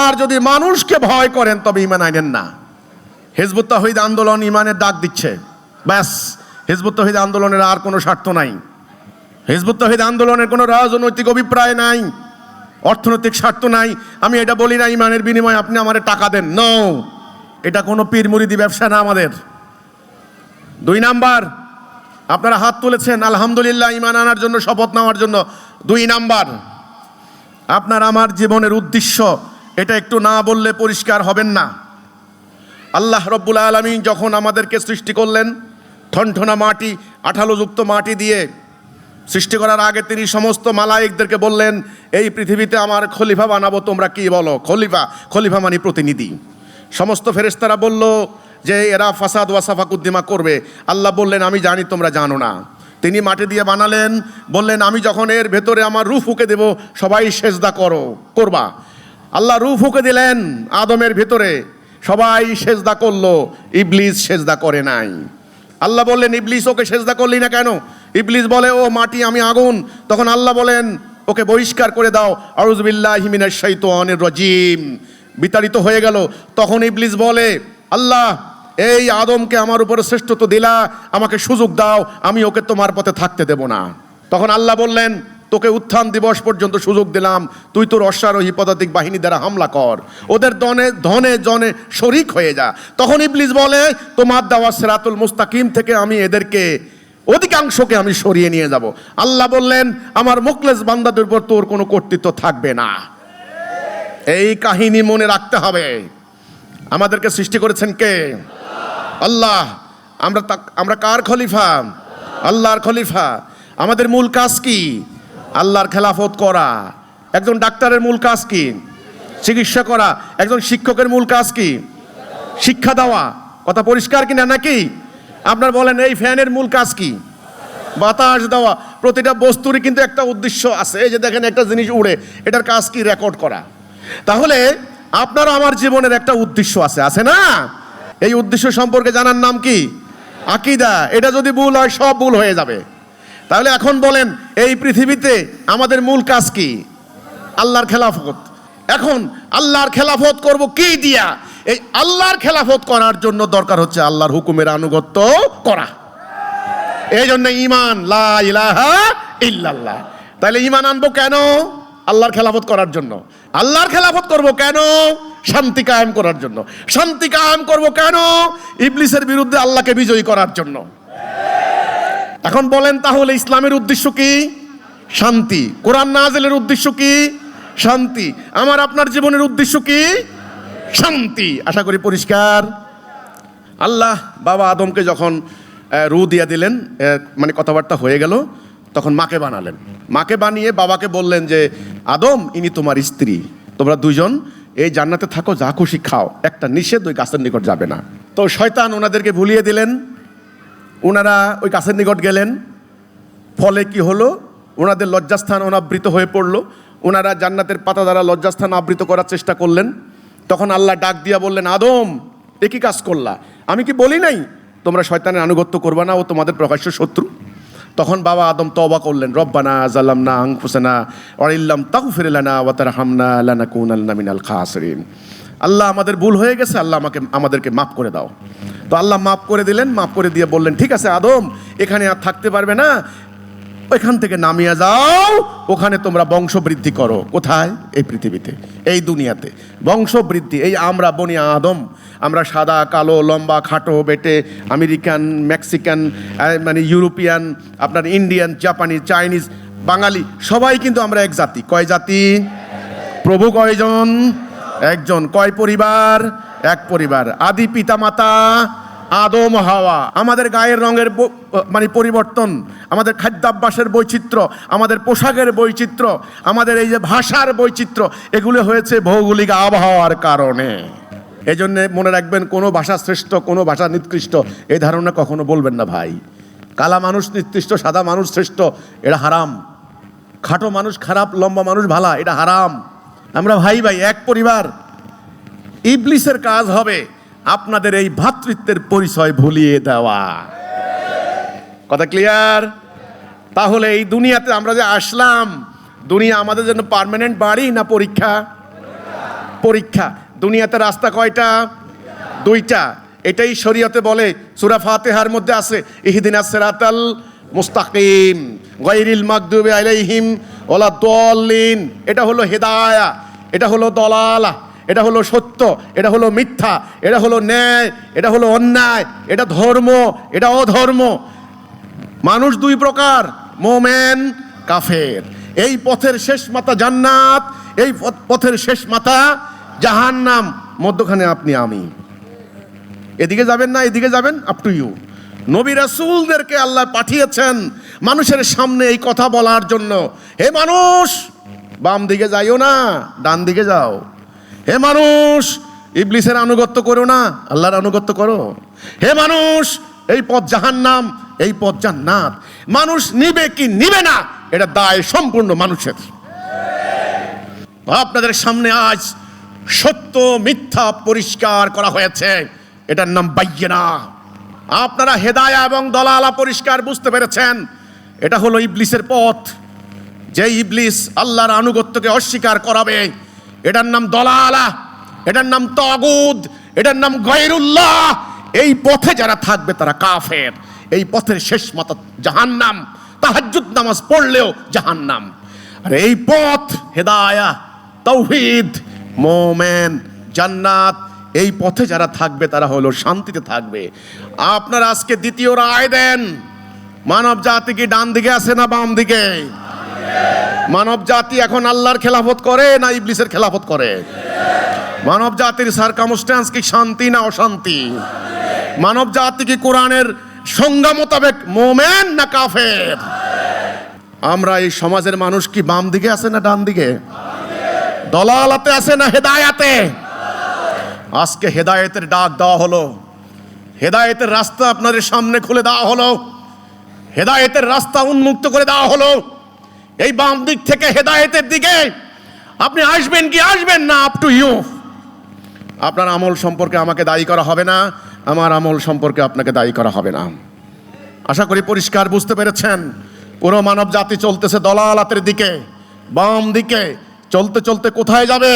আর যদি মানুষকে ভয় করেন, তবে ঈমান আনেন না। হিজবুত তাওহীদ আন্দোলন ঈমানের ডাক দিচ্ছে, ব্যাস। হিজবুত তাওহীদ আন্দোলনের আর কোনো স্বার্থ নাই। হিজবুত তাওহীদ আন্দোলনের কোনো রাজনৈতিক অভিপ্রায় নাই, অর্থনৈতিক স্বার্থ নাই। আমি এটা বলি না ঈমানের বিনিময়ে আপনি আমারে টাকা দেন, নো। এটা কোনো পীর মুরিদি ব্যবসা না আমাদের। 2 নাম্বার, আপনারা হাত তুলেছেন আলহামদুলিল্লাহ, ঈমান আনার জন্য, শপথ নেওয়ার জন্য। 2 নাম্বার, আপনার আমার জীবনের উদ্দেশ্য, এটা একটু না বললে পরিষ্কার হবেন না। আল্লাহ রব্বুল আলামিন যখন আমাদেরকে সৃষ্টি করলেন, ঠনঠনা মাটি, আঠালোযুক্ত মাটি দিয়ে সৃষ্টি করার আগে তিনি সমস্ত মালায়েকদেরকে বললেন, এই পৃথিবীতে আমার খলিফা বানাবো, তোমরা কি বলো? খলিফা। খলিফা মানে প্রতিনিধি। সমস্ত ফেরেশতারা বলল যে এরা ফাসাদ ওয়া সাফাকুদ্দিমা করবে। আল্লাহ বললেন, আমি জানি তোমরা জানো না। তিনি মাটি দিয়ে বানালেন, বললেন, আমি যখন এর ভেতরে আমার রূহ ফুঁকে দেব, সবাই সেজদা করবা। আল্লাহ রূহ ফুঁকে দিলেন আদমের ভেতরে, সবাই সেজদা করলো, ইবলিস সেজদা করে নাই। আল্লাহ বললেন, ইবলিস ওকে সেজদা করলি না কেন? ইবলিস বলে, ও মাটি, আমি আগুন। তখন আল্লাহ বলেন, ওকে বহিষ্কার করে দাও, আউযু বিল্লাহি মিনাশ শাইতানির রাজিম। বিতাড়িত হয়ে গেল। তখন ইবলিস বলে, আল্লাহ, এই আদমকে আমার উপরে শ্রেষ্ঠত্ব দিলা, আমাকে সুযোগ দাও, আমি ওকে তোমার পথে থাকতে দেব না। তখন আল্লাহ বললেন, তোকে উত্থান দিবস পর্যন্ত সুযোগ দিলাম, তুই তোর অশ্বারোহী পদাতিক বাহিনী দ্বারা হামলা কর, ওদের ধনে জনে শরিক হয়ে যা। তখন ইবলিস বলে, তোমার দেওয়া সিরাতুল মুস্তাকিম থেকে আমি এদেরকে অধিকাংশকে আমি সরিয়ে নিয়ে যাব। আল্লাহ বললেন, আমার মুখলেস বান্দাদের উপর তোর কোনো কর্তৃত্ব থাকবে না। এই কাহিনী মনে রাখতে হবে। আমাদেরকে সৃষ্টি করেছেন কে? আল্লাহ। আমরা কার খলিফা? আল্লাহর খলিফা। আমাদের মূল কাজ কি? আল্লাহর খেলাফত করা। একজন ডাক্তারের মূল কাজ কি? চিকিৎসা করা। একজন শিক্ষকের মূল কাজ কি? শিক্ষা দেওয়া। কথা পরিষ্কার কিনা নাকি? আপনার বলেন, এই ফ্যানের মূল কাজ কি? বাতাস দেওয়া। প্রতিটা বস্তুরই কিন্তু একটা উদ্দেশ্য আছে। এই যে দেখেন, একটা জিনিস উড়ে, এটার কাজ কি? রেকর্ড করা। তাহলে আপনার আমার জীবনের একটা উদ্দেশ্য আছে, আছে না? এই উদ্দেশ্য সম্পর্কে জানার নাম কি? আকীদা। এটা যদি ভুল হয়, সব ভুল হয়ে যাবে। তাহলে এখন বলেন, এই পৃথিবীতে আমাদের মূল কাজ কি? আল্লাহর খেলাফত। এখন আল্লাহর খেলাফত করব কি দিয়া? এই আল্লাহর খেলাফত করার জন্য দরকার হচ্ছে আল্লাহর হুকুমের আনুগত্য করা। এই জন্য ঈমান, লা ইলাহা ইল্লাল্লাহ। তাহলে ঈমান আনবো কেন? আল্লাহর খেলাফত করার জন্য। আল্লাহর খেলাফত করব কেন? শান্তি কায়েম করার জন্য। শান্তি কায়েম করব কেন? ইবলিসের বিরুদ্ধে আল্লাহকে বিজয়ী করার জন্য। এখন বলেন, তাহলে ইসলামের উদ্দেশ্য কি? শান্তি। কোরআন নাযিলের উদ্দেশ্য কি? শান্তি। আমার আপনার জীবনের উদ্দেশ্য কি? শান্তি। আশা করি পরিষ্কার। আল্লাহ বাবা আদমকে যখন রূহ দিয়ে দিলেন, মানে কথাবার্তা হয়ে গেল, তখন মাকে বানালেন। মাকে বানিয়ে বাবাকে বললেন যে, আদম, ইনি তোমার স্ত্রী, তোমরা দুজন এই জান্নাতে থাকো, যা খুশি খাও, একটা নিষেধ, ওই গাছের নিকট যাবে না। তো শয়তান ওনাদেরকে ভুলিয়ে দিলেন। ওনারা ওই গাছের নিকট গেলেন। ফলে কি হলো? ওনাদের লজ্জাস্থান অনাবৃত হয়ে পড়লো। ওনারা জান্নাতের পাতা দ্বারা লজ্জাস্থান আবৃত করার চেষ্টা করলেন। তখন আল্লাহ ডাক দিয়া বললেন, আদম, এ কি কাজ করলা? আমি কি বলি নাই তোমরা শয়তানের আনুগত্য করবা না? ও তোমাদের প্রকাশ্য শত্রু। তখন বাবা আদম তওবা করলেন, রব্বানা যালামনা আনফুসানা ওয়া ইল্লাম তাগফির লানা ওয়া তারহামনা লানাকুনান্না মিনাল খাসিরিন। আল্লাহ, আমাদের ভুল হয়ে গেছে, আল্লাহ আমাদেরকে মাফ করে দাও। তো আল্লাহ মাফ করে দিলেন, মাফ করে দিয়ে বললেন ঠিক আছে আদম, এখানে আর থাকতে পারবে না, ওইখান থেকে নামিয়ে যাও, ওখানে তোমরা বংশবৃদ্ধি করো। কোথায়? এই পৃথিবীতে, এই দুনিয়াতে বংশবৃদ্ধি। এই আমরা বনি আদম, আমরা সাদা কালো লম্বা খাটো বেটে আমেরিকান মেক্সিকান মানে ইউরোপিয়ান আপনার ইন্ডিয়ান জাপানিজ চাইনিজ বাঙালি সবাই কিন্তু আমরা এক জাতি। কয় জাতি? প্রভু কয়জন? একজন। কয় পরিবার? এক পরিবার। আদি পিতা মাতা আদম হাওয়া। আমাদের গায়ের রঙের মানে পরিবর্তন, আমাদের খাদ্যাভ্যাসের বৈচিত্র্য, আমাদের পোশাকের বৈচিত্র্য, আমাদের এই যে ভাষার বৈচিত্র্য, এগুলো হয়েছে ভৌগোলিক আবহাওয়ার কারণে। এই জন্যে মনে রাখবেন, কোনো ভাষা শ্রেষ্ঠ, কোনো ভাষা নিকৃষ্ট, এই ধারণা কখনো বলবেন না ভাই। কালা মানুষ নিকৃষ্ট, সাদা মানুষ শ্রেষ্ঠ, এটা হারাম। খাটো মানুষ খারাপ, লম্বা মানুষ ভালা, এটা হারাম। আমরা ভাই ভাই, এক পরিবার। ইবলিসের কাজ হবে আপনাদের এই ভ্রাতৃত্বের পরিচয় ভুলিয়ে দেওয়া। কথা ক্লিয়ার? তাহলে এই দুনিয়াতে আমরা যে আসলাম, দুনিয়া আমাদের জন্য পার্মানেন্ট বাড়ি না পরীক্ষা? পরীক্ষা। দুনিয়াতে রাস্তা কয়টা? দুইটা। এটাই শরীয়তে বলে, সূরা ফাতিহার মধ্যে আছে ইহদিনাস সিরাতাল মুস্তাকিম গায়রিল মাগদুবি আলাইহিম ওয়ালা দাল্লিন। এটা হলো হেদায়া, এটা হলো দলালা, এটা হলো সত্য, এটা হলো মিথ্যা, এটা হলো ন্যায়, এটা হলো অন্যায়, এটা ধর্ম, এটা অধর্ম। মানুষ দুই প্রকার, মোমেন কাফের। এই পথের শেষ মাথা জান্নাত, এই পথের শেষ মাথা জাহান্নাম। মধ্যখানে আপনি আমি। এদিকে যাবেন না এদিকে যাবেন, আপ টু ইউ। নবী রাসূলদেরকে আল্লাহ পাঠিয়েছেন মানুষের সামনে এই কথা বলার জন্য। হে মানুষ, বাম দিকে যাইও না, ডান দিকে যাও। হে মানুষ, ইবলিসের আনুগত্য করো না, আল্লাহর আনুগত্য করো। হে মানুষ, এই পথ জাহান্নাম, এই পথ জান্নাত। মানুষ নিবে কি নিবে না, এটা দায় সম্পূর্ণ মানুষের। আপনাদের সামনে আজ সত্য মিথ্যা পরিষ্কার করা হয়েছে, এটার নাম বাইয়িনা। আপনারা হেদায়া এবং দলালা পরিষ্কার বুঝতে পেরেছেন। এটা হলো ইবলিসের পথ। যে ইবলিস আল্লাহর আনুগত্যকে অস্বীকার করাবে, এটার নাম দলালা, এটার নাম তাগুত, এটার নাম গায়রুল্লাহ। এই পথে যারা থাকবে তারা কাফের। এই পথের শেষ মাথা জাহান্নাম। তাহাজ্জুদ নামাজ পড়লেও জাহান্নাম। আর এই পথ হেদায়া, তাওহীদ, মোমেন, জান্নাত, এই পথে যারা থাকবে তারা হলো শান্তিতে থাকবে। আপনারা আজকে দ্বিতীয় রায় দেন, মানব জাতি কি ডান দিকে আছে না বাম দিকে? মানব জাতি এখন আল্লাহর খেলাফত করে না ইবলিসের খেলাফত করে? মানব জাতির সারকামস্ট্যান্স কি শান্তি না অশান্তি? মানব জাতি কি কোরআনের সংজ্ঞা মোতাবেক মোমেন না কাফের? আমরা এই সমাজের মানুষ কি বাম দিকে আছে না ডান দিকে? দলালাতে আছে না হেদায়াতে? আজকে হেদায়েতের ডাক দেওয়া হলো, হেদায়েতের রাস্তা আপনাদের সামনে খুলে দেওয়া হলো, হেদায়েতের রাস্তা উন্মুক্ত করে দেওয়া হলো। এই বাম দিক থেকে হেদায়েতের দিকে আপনি আসবেন কি আসবেন না, আপ টু ইউ। আপনার আমল সম্পর্কে আমাকে দায়ী করা হবে না, আমার আমল সম্পর্কে আপনাকে দায়ী করা হবে না। আশা করি পরিষ্কার বুঝতে পেরেছেন। পুরো মানব জাতি চলতেছে দলালাতের দিকে, বাম দিকে। চলতে চলতে কোথায় যাবে?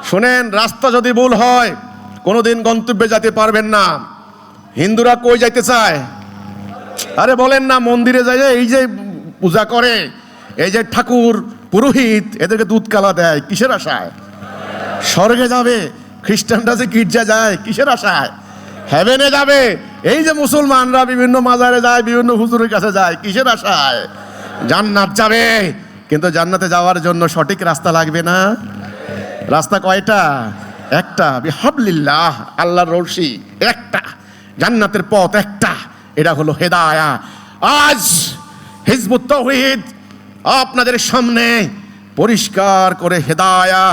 শোনেন, রাস্তা যদি ভুল হয় কোনোদিন গন্তব্যে যেতে পারবেন না। হিন্দুরা কই যাইতে চায়? আরে বলেন না, মন্দিরে যায়, এই যে পূজা করে, এই যে ঠাকুর পুরোহিত এদেরকে দুধ কালা দেয়, কিসের আশায়? স্বর্গে যাবে। খ্রিস্টানরা যে গির্জা যায় কিসের আশায়? হেভেনে যাবে। এই যে মুসলমানরা বিভিন্ন মাজারে যায়, বিভিন্ন হুজুরের কাছে যায়, কিসের আশায়? জান্নাত যাবে। কিন্তু জান্নাতে যাওয়ার জন্য সঠিক রাস্তা লাগবে না? রাস্তা কয়টা? একটা। বিহাবলিল্লাহ, আল্লাহর রশি একটা, জান্নাতের পথ একটা, এটা হলো হেদায়া। আজ হিজবুত তাওহীদ আপনাদের সামনে পরিষ্কার করে হেদায়া,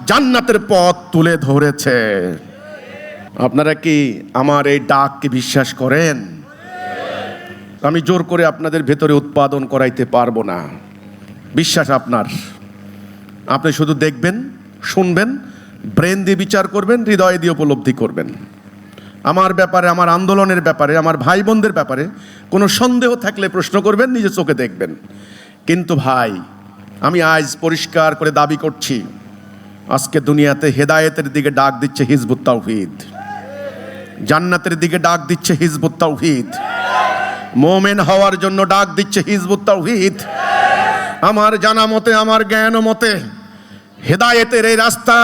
জান্নাতের পথ তুলে ধরেছে। আপনারা কি আমার এই ডাককে বিশ্বাস করেন? আমি জোর করে আপনাদের ভেতরে উৎপাদন করাইতে পারবো না। বিশ্বাস আপনার। আপনি শুধু দেখবেন, শুনবেন, ব্রেন দিয়ে বিচার করবেন, হৃদয় দিয়ে উপলব্ধি করবেন। আমার ব্যাপারে, আমার আন্দোলনের ব্যাপারে, আমার ভাই বোনদের ব্যাপারে কোনো সন্দেহ থাকলে প্রশ্ন করবেন, নিজের চোখে দেখবেন। কিন্তু ভাই, আমি আজ পরিষ্কার করে দাবি করছি, আজকে দুনিয়াতে হেদায়েতের দিকে ডাক দিচ্ছে হিজবুত তাওহীদ। জান্নাতের দিকে ডাক দিচ্ছে হিজবুত তাওহীদ, মুমিন হওয়ার জন্য ডাক দিচ্ছে হিজবুত তাওহীদ। আমার জানা মতে, আমার জ্ঞান মতে হেদায়েতের এই রাস্তা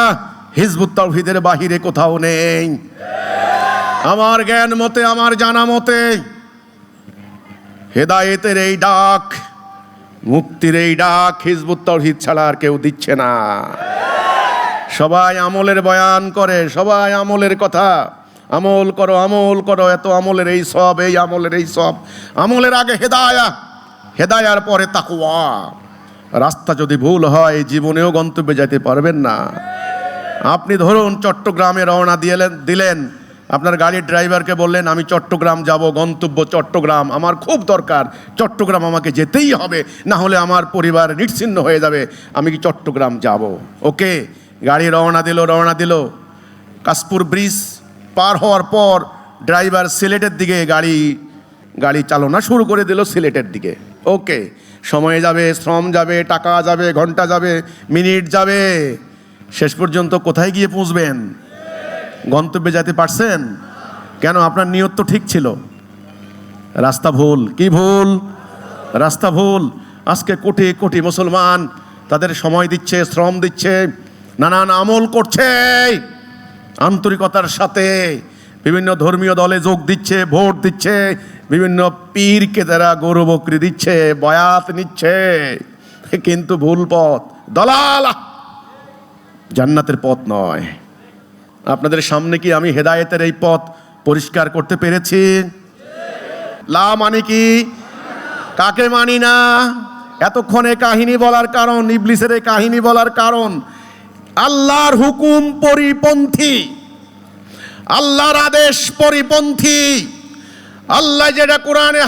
হিজবুত তাওহীদের বাহিরে কোথাও নেই। আমার জ্ঞান মতে, আমার জানা মতে হেদায়েতের এই ডাক, মুক্তির এই ডাক হিজবুত তাওহীদ ছাড়া আর কেউ দিচ্ছে না। সবাই আমলের বয়ান করে, সবাই আমলের কথা, আমল করো, আমল করো, এত আমলের এই সব, এই আমলের এই সব। আমলের আগে হেদায়া, হেদায়ার পরে তাকওয়া। রাস্তা যদি ভুল হয় জীবনেও গন্তব্যে যেতে পারবেন না। আপনি ধরুন চট্টগ্রামে রওনা দিলেন, আপনার গাড়ির ড্রাইভারকে বললেন আমি চট্টগ্রাম যাব, গন্তব্য চট্টগ্রাম, আমার খুব দরকার, চট্টগ্রাম আমাকে যেতেই হবে, না হলে আমার পরিবার নিশ্চিহ্ন হয়ে যাবে, আমি কি চট্টগ্রাম যাব। ওকে, গাড়ি রওনা দিল। কাশপুর ব্রিজ পার হওয়ার পর ড্রাইভার সিলেটের দিকে গাড়ি চালনা শুরু করে দিল, সিলেটের দিকে। ওকে, সময় যাবে, শ্রম যাবে, টাকা যাবে, ঘন্টা যাবে, মিনিট যাবে, শেষ পর্যন্ত কোথায় গিয়ে পৌঁছবেন? গন্তব্যে যেতে পারছেন? কেন? আপনার নিয়ত তো ঠিক ছিল। রাস্তা ভুল। কি ভুল? রাস্তা ভুল। আজকে কোটি কোটি মুসলমান তাদের সময় দিচ্ছে, শ্রম দিচ্ছে, নানান আমল করছে, আন্তরিকতার সাথে বিভিন্ন ধর্মীয় দলে যোগ দিচ্ছে, ভোট দিচ্ছে, বিভিন্ন পীরকে তারা গরু বকরি দিচ্ছে, বয়াত নিচ্ছে, কিন্তু ভুল পথ, দলালা, জান্নাতের পথ নয়। আপনাদের সামনে কি আমি হেদায়েতের এই পথ পরিষ্কার করতে পেরেছি? লা মানে কি? কাকে মানি না? এতক্ষণে কাহিনী বলার কারণ, ইবলিসের এই কাহিনী বলার কারণ, আল্লাহর হুকুম পরিপন্থী, আল্লাহর আদেশ পরিপন্থী, আল্লাহ যেটা কোরআনে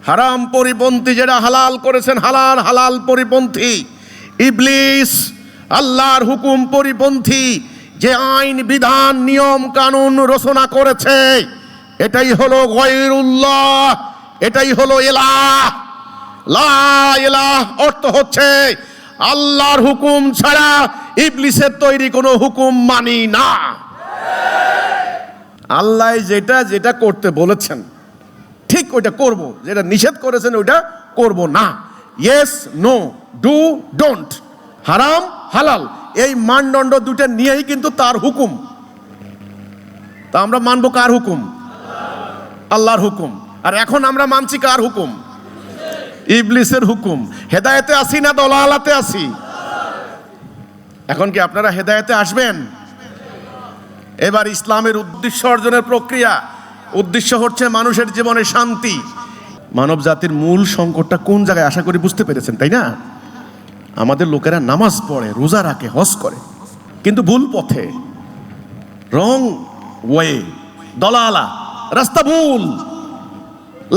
হারাম পরিপন্থী, যেটা হালাল করেছেন হালাল পরিপন্থী। ইবলিস আল্লাহর হুকুম পরিপন্থী যে আইন বিধান নিয়ম কানুন রচনা করেছে, এটাই হলো গায়রুল্লাহ, এটাই হলো ইলাহ। লা ইলাহ অর্থ হচ্ছে আল্লাহর হুকুম ছাড়া ইবলিসের তৈরি কোনো হুকুম মানি না। আল্লাহ যেটা করতে বলেছেন ঠিক ওইটা করব, যেটা নিষেধ করেছেন ওইটা করব না। ইয়েস, নো, ডু, ডোন্ট, হারাম হালাল, এই মানদণ্ড দুটো নিয়েই কিন্তু তার হুকুম। তা আমরা মানবো কার হুকুম? আল্লাহর হুকুম। আর এখন আমরা মানছি কার হুকুম? ইবলিসের হুকুম। হেদায়েতে আসি না দলালাতে আসি? এখন কি আপনারা হেদায়েতে আসবেন? এবার ইসলামের উদ্দেশ্য অর্জনের প্রক্রিয়া, উদ্দেশ্য হচ্ছে মানুষের জীবনে শান্তি। মানব জাতির মূল সংকটটা কোন জায়গায় আশা করি বুঝতে পেরেছেন, তাই না? আমাদের লোকেরা নামাজ পড়ে, রোজা রাখে, হজ করে, কিন্তু ভুল পথে, রং ওয়ে, দলালা, রাস্তা ভুল।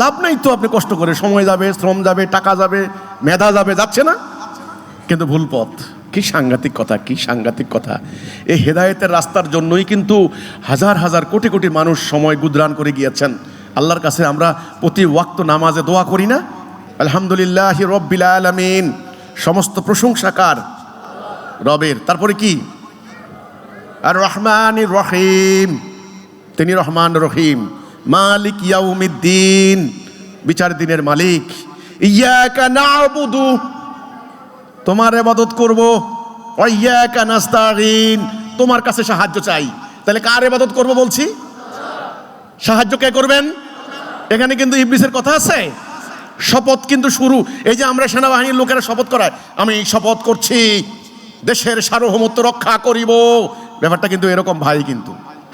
লাভ নাই তো, আপনি কষ্ট করে, সময় যাবে, শ্রম যাবে, টাকা যাবে, মেধা যাবে, যাচ্ছে না, কিন্তু ভুল পথ। কি সাংঘাতিক কথা, কি সাংঘাতিক কথা। এই হেদায়েতের রাস্তার জন্যই কিন্তু হাজার হাজার কোটি কোটি মানুষ সময় গুদরান করে গিয়েছেন। আল্লাহর কাছে আমরা প্রতি ওয়াক্ত নামাজে দোয়া করি না? আলহামদুলিল্লাহি রব্বিল আলামিন, সমস্ত প্রশংসা কার? রবের। তারপরে কি? আর রহমানির রহিম, তিনি রহমান রহিম। মালিক ইয়াউমিদ্দিন, বিচার দিনের মালিক। ইয়াকা না'বুদু, তোমার ইবাদত করব, ওয়া ইয়াকা নাস্তাঈন, তোমার কাছে সাহায্য চাই। তাহলে কার ইবাদত করব বলছি? সাহায্য কে করবেন? এখানে কিন্তু ইবলিসের কথা আছে। শপথ কিন্তু শুরু। এই যে আমরা সেনাবাহিনীর লোকেরা শপথ করায়, আমি শপথ করছি দেশের সার্বভৌমত্ব রক্ষা করিব, ব্যাপারটা কিন্তু এরকম ভাই, কিন্তু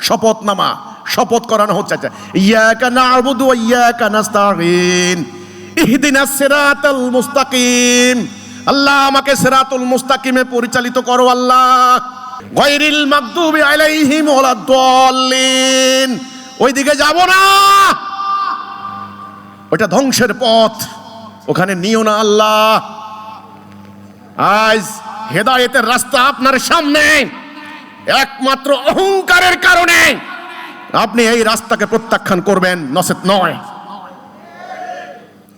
শপথনামা, শপথ করানো হচ্ছে। আচ্ছা, ইয়াকা না'বুদু ওয়া ইয়াকা নাস্তাঈন ইহদিনাস সিরাতাল মুস্তাকিম, আল্লাহ আমাকে সিরাতুল মুস্তাকিমে পরিচালিত করো আল্লাহ। গায়রিল মাগদুবি আলাইহিম ওয়ালাদ-দাল্লিন, ওইদিকে যাব না, ওটা ধ্বংসের পথ, ওখানে নিও না আল্লাহ। আজ হেদায়েতের রাস্তা আপনার সামনে, একমাত্র অহংকারের কারণে আপনি এই রাস্তাকে প্রত্যাখ্যান করবেন, নচেত নয়।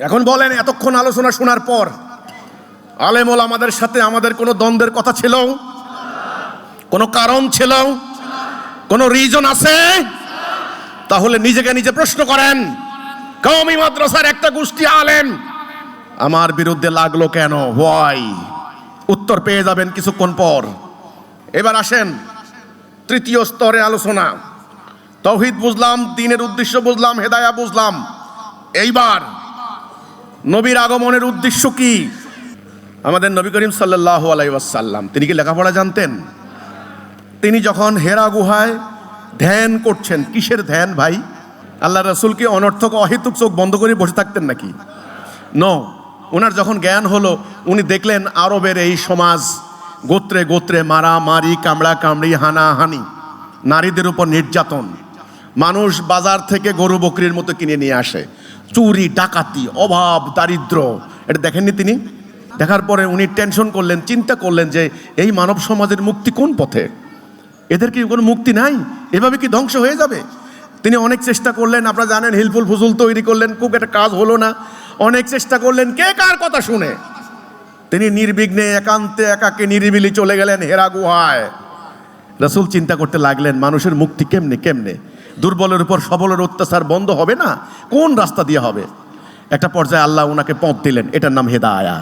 এখন বলেন, এতক্ষণ আলোচনা শোনার পর আলেম ওলামাদের সাথে আমাদের কোনো দ্বন্দ্বের কথা ছিল? কোনো কারণ ছিল? কোনো রিজন আছে? তাহলে নিজেকে নিজে প্রশ্ন করেন, কওমি মাদ্রাসার একটা গোষ্ঠী আলেম আমার বিরুদ্ধে লাগলো কেন? হোয়াই? উত্তর পেয়ে যাবেন কিছুক্ষণ পর। এবার আসেন তৃতীয় স্তরে আলোচনা। তাওহীদ বুঝলাম, দ্বীনের উদ্দেশ্য বুঝলাম, হেদায়া বুঝলাম। এইবার নবীর আগমনের উদ্দেশ্য কি? আমাদের নবী করিম সাল্লাল্লাহু আলাইহি ওয়াসাল্লাম তিনি কি লেখাপড়া জানতেন? তিনি যখন হেরা গুহায় ধ্যান করছেন, কিসের ধ্যান ভাই? আল্লাহ রাসূল কি অনর্থক অহেতুক চোখ বন্ধ করে বসে থাকতেন নাকি? নো, ওনার যখন জ্ঞান হলো, উনি দেখলেন আরবের এই সমাজ, গোত্রে গোত্রে মারামারি, কামড়া কামড়ি, হানাহানি, নারীদের উপর নির্যাতন, মানুষ বাজার থেকে গরু বকরির মতো কিনে নিয়ে আসে, চুরি ডাকাতি, অভাব দারিদ্র, এটা দেখেননি তিনি? দেখার পরে উনি টেনশন করলেন, চিন্তা করলেন যে এই মানব সমাজের মুক্তি কোন পথে? এদের কি কোনো মুক্তি নাই? এভাবে কি ধ্বংস হয়ে যাবে? তিনি অনেক চেষ্টা করলেন, আপনারা জানেন, হিলফুল ফুজুল তৈরি করলেন, খুব একটা কাজ হলো না। অনেক চেষ্টা করলেন, কে কার কথা শুনে? তিনি নির্বিঘ্নে একান্তে একাকে নিরিবিলি চলে গেলেন হেরা গুহায়। রাসূল চিন্তা করতে লাগলেন, মানুষের মুক্তি কেমনে কেমনে? দুর্বলের উপর সবলের অত্যাচার বন্ধ হবে না, কোন রাস্তা দিয়ে হবে? একটা পর্যায়ে আল্লাহ ওনাকে পথ দিলেন, এটার নাম হেদায়া।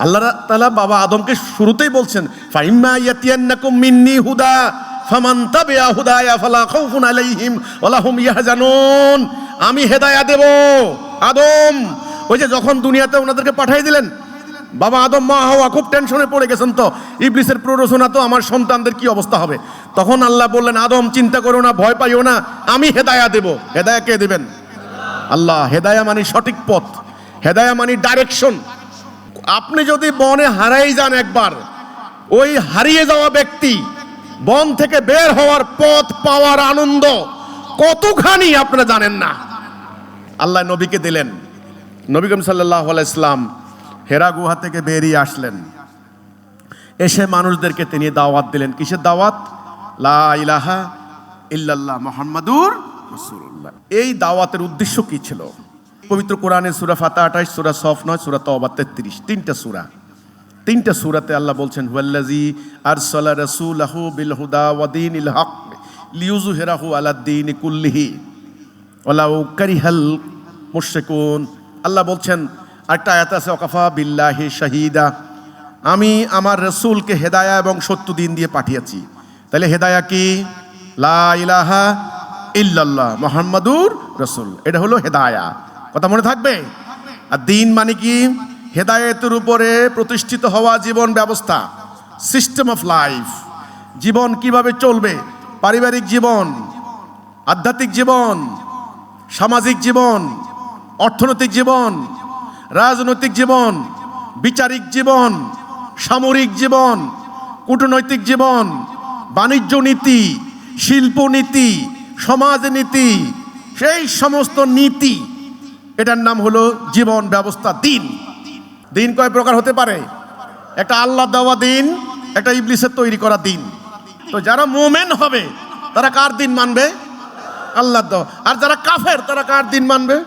আল্লাহ তাআলা বাবা আদমকে শুরুতেই বলছেন, ফাইম্মা ইয়াতিয়ান্নাকুম মিন্নি হুদা ফামান তাবিআ হুদায়া ফালা খাউফুন আলাইহিম ওয়ালা হুম ইয়াহজানুন। আমি হেদায়া দেব। আদম, ওই যে যখন দুনিয়াতে ওনাদেরকে পাঠিয়ে দিলেন, বাবা আদম মা হাওয়া খুব টেনশনে পড়ে গেছেন, তো ইবলিসের প্ররোচনা, তো আমার সন্তানদের কি অবস্থা হবে? তখন আল্লাহ বললেন, আদম চিন্তা করো না, ভয় পাইও না, আমি হেদায়া দেব। হেদায়া কে দেবেন? আল্লাহ। হেদায়া মানে সঠিক পথ, হেদায়া মানে ডাইরেকশন। আপনি যদি বনে হারাই যান একবার, ওই হারিয়ে যাওয়া ব্যক্তি বন থেকে বের হওয়ার পথ পাওয়ার আনন্দ কতখানি আপনারা জানেন না। আল্লাহ নবীকে দিলেন। নবী করিম সাল্লাল্লাহু আলাইহি সাল্লাম হেরা গুহা থেকে বেরিয়ে আসলেন, এসে মানুষদেরকে তিনি দাওয়াত দিলেন। কিসের দাওয়াত? লা ইলাহা ইল্লাল্লাহ মুহাম্মাদুর রাসূলুল্লাহ। এই দাওয়াতের উদ্দেশ্য কি ছিল? পবিত্র কোরআনে সূরা ফাতিহা 28, সূরা সফ 9, সূরা তওবা 33, তিনটা সূরাতে আল্লাহ বলছেন, হুয়াল্লাযী আরসালা রাসূলাহু বিল হুদা ওয়া দীনিল হক লিইয়ুযহিরাহু আলাদ দীনি কুল্লিহি ওয়ালাউ কারিহাল মুশরিকুন। আল্লাহ বলছেন, একটা আয়াত আছে, ওয়াকাফা বিল্লাহি শাহিদা, আমি আমার রাসূলকে হেদায়া এবং সত্য দিন দিয়ে পাঠিয়েছি। তাহলে হেদায়া কি? লা ইলাহা ইল্লাল্লাহ মুহাম্মাদুর রাসূল, এটা হলো হেদায়া। কথা মনে থাকবে? আর দিন মানে কি? হেদায়েতের উপরে প্রতিষ্ঠিত হওয়া জীবন ব্যবস্থা, সিস্টেম অফ লাইফ। জীবন কিভাবে চলবে? পারিবারিক জীবন, আধ্যাত্মিক জীবন, সামাজিক জীবন, অর্থনৈতিক জীবন, রাজনৈতিক জীবন, বিচারিক জীবন, সামরিক জীবন, কূটনৈতিক জীবন, বাণিজ্য নীতি, শিল্পনীতি, সমাজনীতি, সেই সমস্ত নীতি, এটার নাম হলো জীবন ব্যবস্থা, দিন। দিন কয় প্রকার হতে পারে? একটা আল্লাহ দেওয়া দিন, একটা ইবলিসের তৈরি করা দিন। তো যারা মুমিন হবে তারা কার দিন মানবে? আল্লাহ দেওয়া। আর যারা কাফের তারা কার দিন মানবে?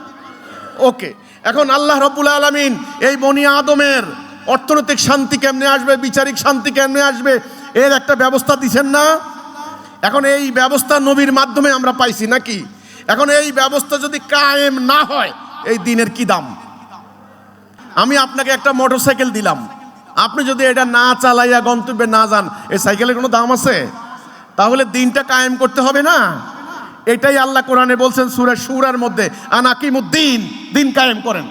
ওকে, এখন আল্লাহ রাব্বুল আলামিন এই বনি আদমের অর্থনৈতিক শান্তি কেমনে আসবে, বিচারিক শান্তি কেমনে আসবে, এর একটা ব্যবস্থা দিচ্ছেন না? এখন এই ব্যবস্থা নবীর মাধ্যমে আমরা পাইছি নাকি? এখন এই ব্যবস্থা যদি কায়েম না হয়, এই দিনের কি দাম? আমি আপনাকে একটা মোটরসাইকেল দিলাম, আপনি যদি এটা না চালাইয়া গন্তব্যে না যান, এই সাইকেলের কোনো দাম আছে? তাহলে দিনটা কায়েম করতে হবে না? এটাই আল্লাহ কোরআনে বলছেন সূরা শুরার মধ্যে, আনাকিমুদ্দিন, দিন কায়েম করেন।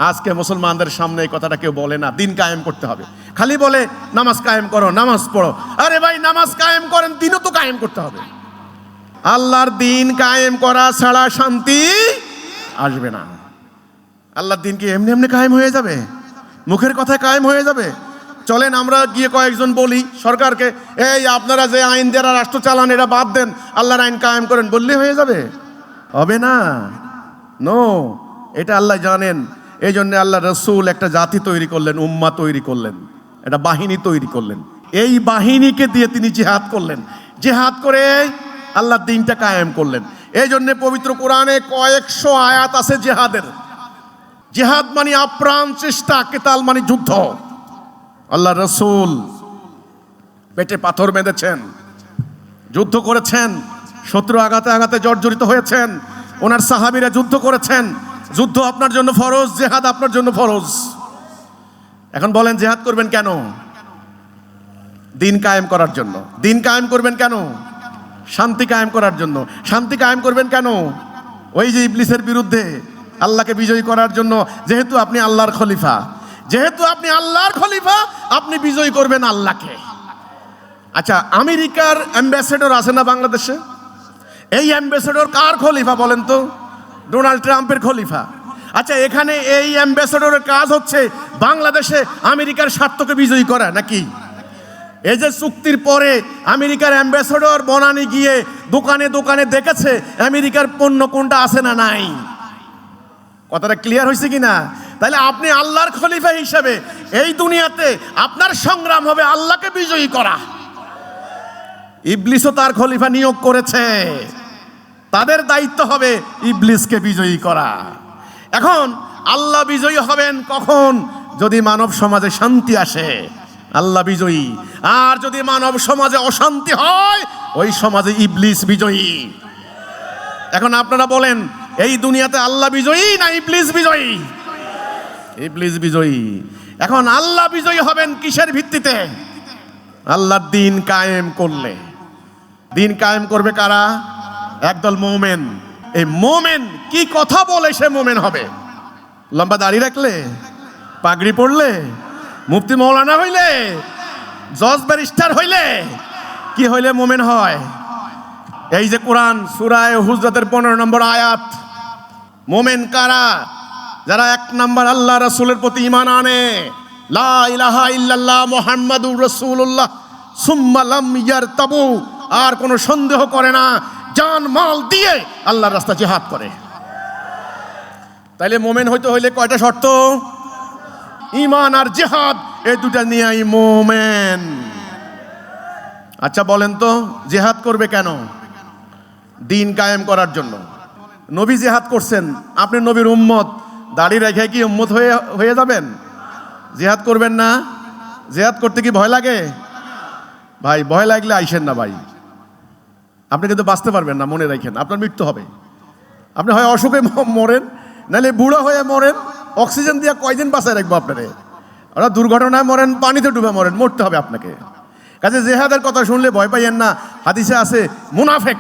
আজকে মুসলমানদের সামনে এই কথাটা কেউ বলে না, দিন কায়েম করতে হবে। খালি বলে নামাজ কায়েম করো, নামাজ পড়ো। আরে ভাই, নামাজ কায়েম করেন, দিনও তো কায়েম করতে হবে। আল্লাহর দিন কায়েম করা ছাড়া শান্তি আসবে না। আল্লাহর দিন কি এমনি এমনি কায়েম হয়ে যাবে? মুখের কথায় কায়েম হয়ে যাবে? চলেন আমরা গিয়ে কয়েকজন বলি সরকারকে, এই আপনারা যে আইন দ্বারা রাষ্ট্র চালান এটা বাদ দেন, আল্লাহর আইন কায়েম করেন, বললেই হয়ে যাবে? হবে না। নো, এটা আল্লাহ জানেন। এই জন্য আল্লাহ রাসূল একটা জাতি তৈরি করলেন, উম্মাহ তৈরি করলেন, একটা বাহিনী তৈরি করলেন। এই বাহিনীকে দিয়ে তিনি জিহাদ করলেন, জিহাদ করে আল্লাহর দিনটা কায়েম করলেন। এই জন্য পবিত্র কোরআনে কয়েকশো আয়াত আছে জিহাদের। জিহাদ মানে আপ্রাণ চেষ্টা, কেতাল মানে যুদ্ধ। আল্লাহ রাসূল পেটে পাথর বেঁধেছেন, যুদ্ধ করেছেন, শত্রু আঘাতে আঘাতে জর্জরিত হয়েছেন, ওনার সাহাবীরা যুদ্ধ করেছেন। যুদ্ধ আপনার জন্য ফরজ, জিহাদ আপনার জন্য ফরজ। এখন বলেন জিহাদ করবেন কেন? দিন কায়েম করার জন্য। দিন কায়েম করবেন কেন? শান্তি কায়েম করার জন্য। শান্তি কায়েম করবেন কেন? ওই যে ইবলিসের বিরুদ্ধে আল্লাহকে বিজয়ী করার জন্য। যেহেতু আপনি আল্লাহর খলিফা, যেহেতু আপনি আল্লাহর খলিফা, আপনি বিজয়ী করবেন আল্লাহকে। আচ্ছা, আমেরিকার অ্যাম্বাসেডর আছে না বাংলাদেশে? এই অ্যাম্বাসেডর কার খলিফা বলেন তো? ডোনাল্ড ট্রাম্পের খলিফা। আচ্ছা, এখানে এই অ্যাম্বাসেডরের কাজ হচ্ছে বাংলাদেশে আমেরিকার স্বার্থকে বিজয়ী করা নাকি? এই যে চুক্তির পরে আমেরিকার অ্যাম্বাসেডর বনানী গিয়ে দোকানে দোকানে দেখেছে আমেরিকার পণ্য কোনটা আছে না নাই। কথাটা ক্লিয়ার হয়েছে কিনা? তাহলে আপনি আল্লাহর খলিফা হিসেবে এই দুনিয়াতে আপনার সংগ্রাম হবে আল্লাহকে বিজয়ী করা। ইবলিসও তার খলিফা নিয়োগ করেছে, তাদের দায়িত্ব হবে ইবলিসকে বিজয়ী করা। এখন আল্লাহ বিজয়ী হবেন কখন? যদি মানব সমাজে শান্তি আসে, আল্লাহ বিজয়ী। আর যদি মানব সমাজে অশান্তি হয়, ওই সমাজে ইবলিস বিজয়ী। এখন আপনারা বলেন, এই দুনিয়াতে আল্লাহ বিজয়ী না ইবলিস বিজয়ী? ইবলিস বিজয়ী। এখন আল্লাহ বিজয়ী হবেন কিসের ভিত্তিতে? আল্লাহর দিন কায়েম করলে। দিন কায়েম করবে কারা? একদল মোমেন। এই মোমেন কি কথা বলে সে মোমেন হবে? লম্বা দাড়ি রাখলে, পাগড়ি পড়লে, মুফতি মৌলানা হইলে, জজ ব্যারিস্টার হইলে, কি হইলে মোমেন হয়? এই যে কোরআন সূরা হুজরাতের 15 নম্বর আয়াত। মোমেন কারা? যারা 1 নম্বর আল্লাহ রাসূলের প্রতি ঈমান আনে, লা ইলাহা ইল্লাল্লাহ মুহাম্মাদুর রাসূলুল্লাহ সুম্মা লাম ইয়ারতাবু, আর কোনো সন্দেহ করে না, জান মাল দিয়ে আল্লাহর রাস্তা জিহাদ করে। তাইলে মোমেন হইতে হইলে কয়টা শর্ত? ঈমান আর জিহাদ, এই দুটা নিয়েই মোমেন। আচ্ছা বলেন তো, জিহাদ করবে কেন? দিন কায়েম করার জন্য। নবী জিহাদ করছেন, আপনি নবীর উম্মত, দাড়ি রেখে কি উম্মত হয়ে যাবেন? জিহাদ করবেন না? জিহাদ করতে কি ভয় লাগে? ভাই ভয় লাগলে আইসেন না ভাই, আপনি কিন্তু বাঁচতে পারবেন না। মনে রাখেন, আপনার মৃত্যু হবে। আপনি হয় অসুখে মরেন, নাহলে বুড়ো হয়ে মরেন। অক্সিজেন দিয়ে কয়দিন বাঁচায় রাখবো আপনারে? ওরা দুর্ঘটনায় মরেন, পানিতে ডুবে মরেন, মরতে হবে আপনাকে। কাজে জেহাদের কথা শুনলে ভয় পাইয়েন না। হাদিসে আছে, মুনাফেক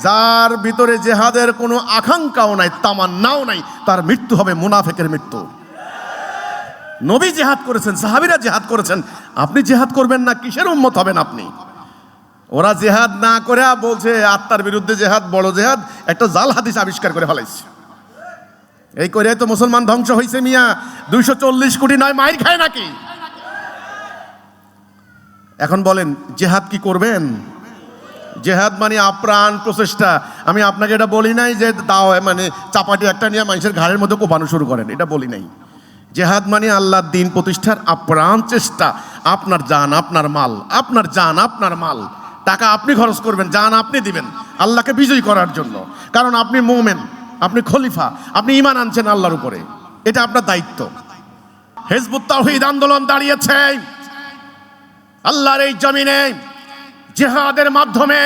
যার ভিতরে জেহাদের কোনো আকাঙ্ক্ষাও নাই, তামান্নাও নাই, তার মৃত্যু হবে মুনাফেকের মৃত্যু। নবী জেহাদ করেছেন, সাহাবীরা জেহাদ করেছেন, আপনি জেহাদ করবেন না? কিসের উম্মত হবেন আপনি? ওরা জেহাদ না করে বলছে আত্মার বিরুদ্ধে জেহাদ বড় জেহাদ, একটা জাল হাদিস আবিষ্কার করে ফেলাইছে। এই করে তো মুসলমান ধ্বংস হয়েছে মিয়া। 240 কোটি নয় মাইর খায় নাকি? এখন বলেন জেহাদ কি করবেন? জেহাদ মানে আপ্রাণ প্রচেষ্টা। আমি আপনাকে এটা বলি নাই যে দাও মানে চাপাটি একটা নিয়ে মানুষের ঘাড়ের মধ্যে কোপানো শুরু করেন, এটা বলি নাই। জেহাদ মানে আল্লাহর দিন প্রতিষ্ঠার আপ্রাণ চেষ্টা। আপনার জান আপনার মাল, আপনার জান আপনার মাল, টাকা আপনি খরচ করবেন, জান আপনি দিবেন আল্লাহকে বিজয়ী করার জন্য। কারণ আপনি মোমেন, আপনি খলিফা, আপনি ঈমান আনছেন আল্লাহর উপরে, এটা আপনার দায়িত্ব। হিজবুত তাওহীদ আন্দোলন দাঁড়িয়েছে আল্লাহর এই জমিনে জিহাদের মাধ্যমে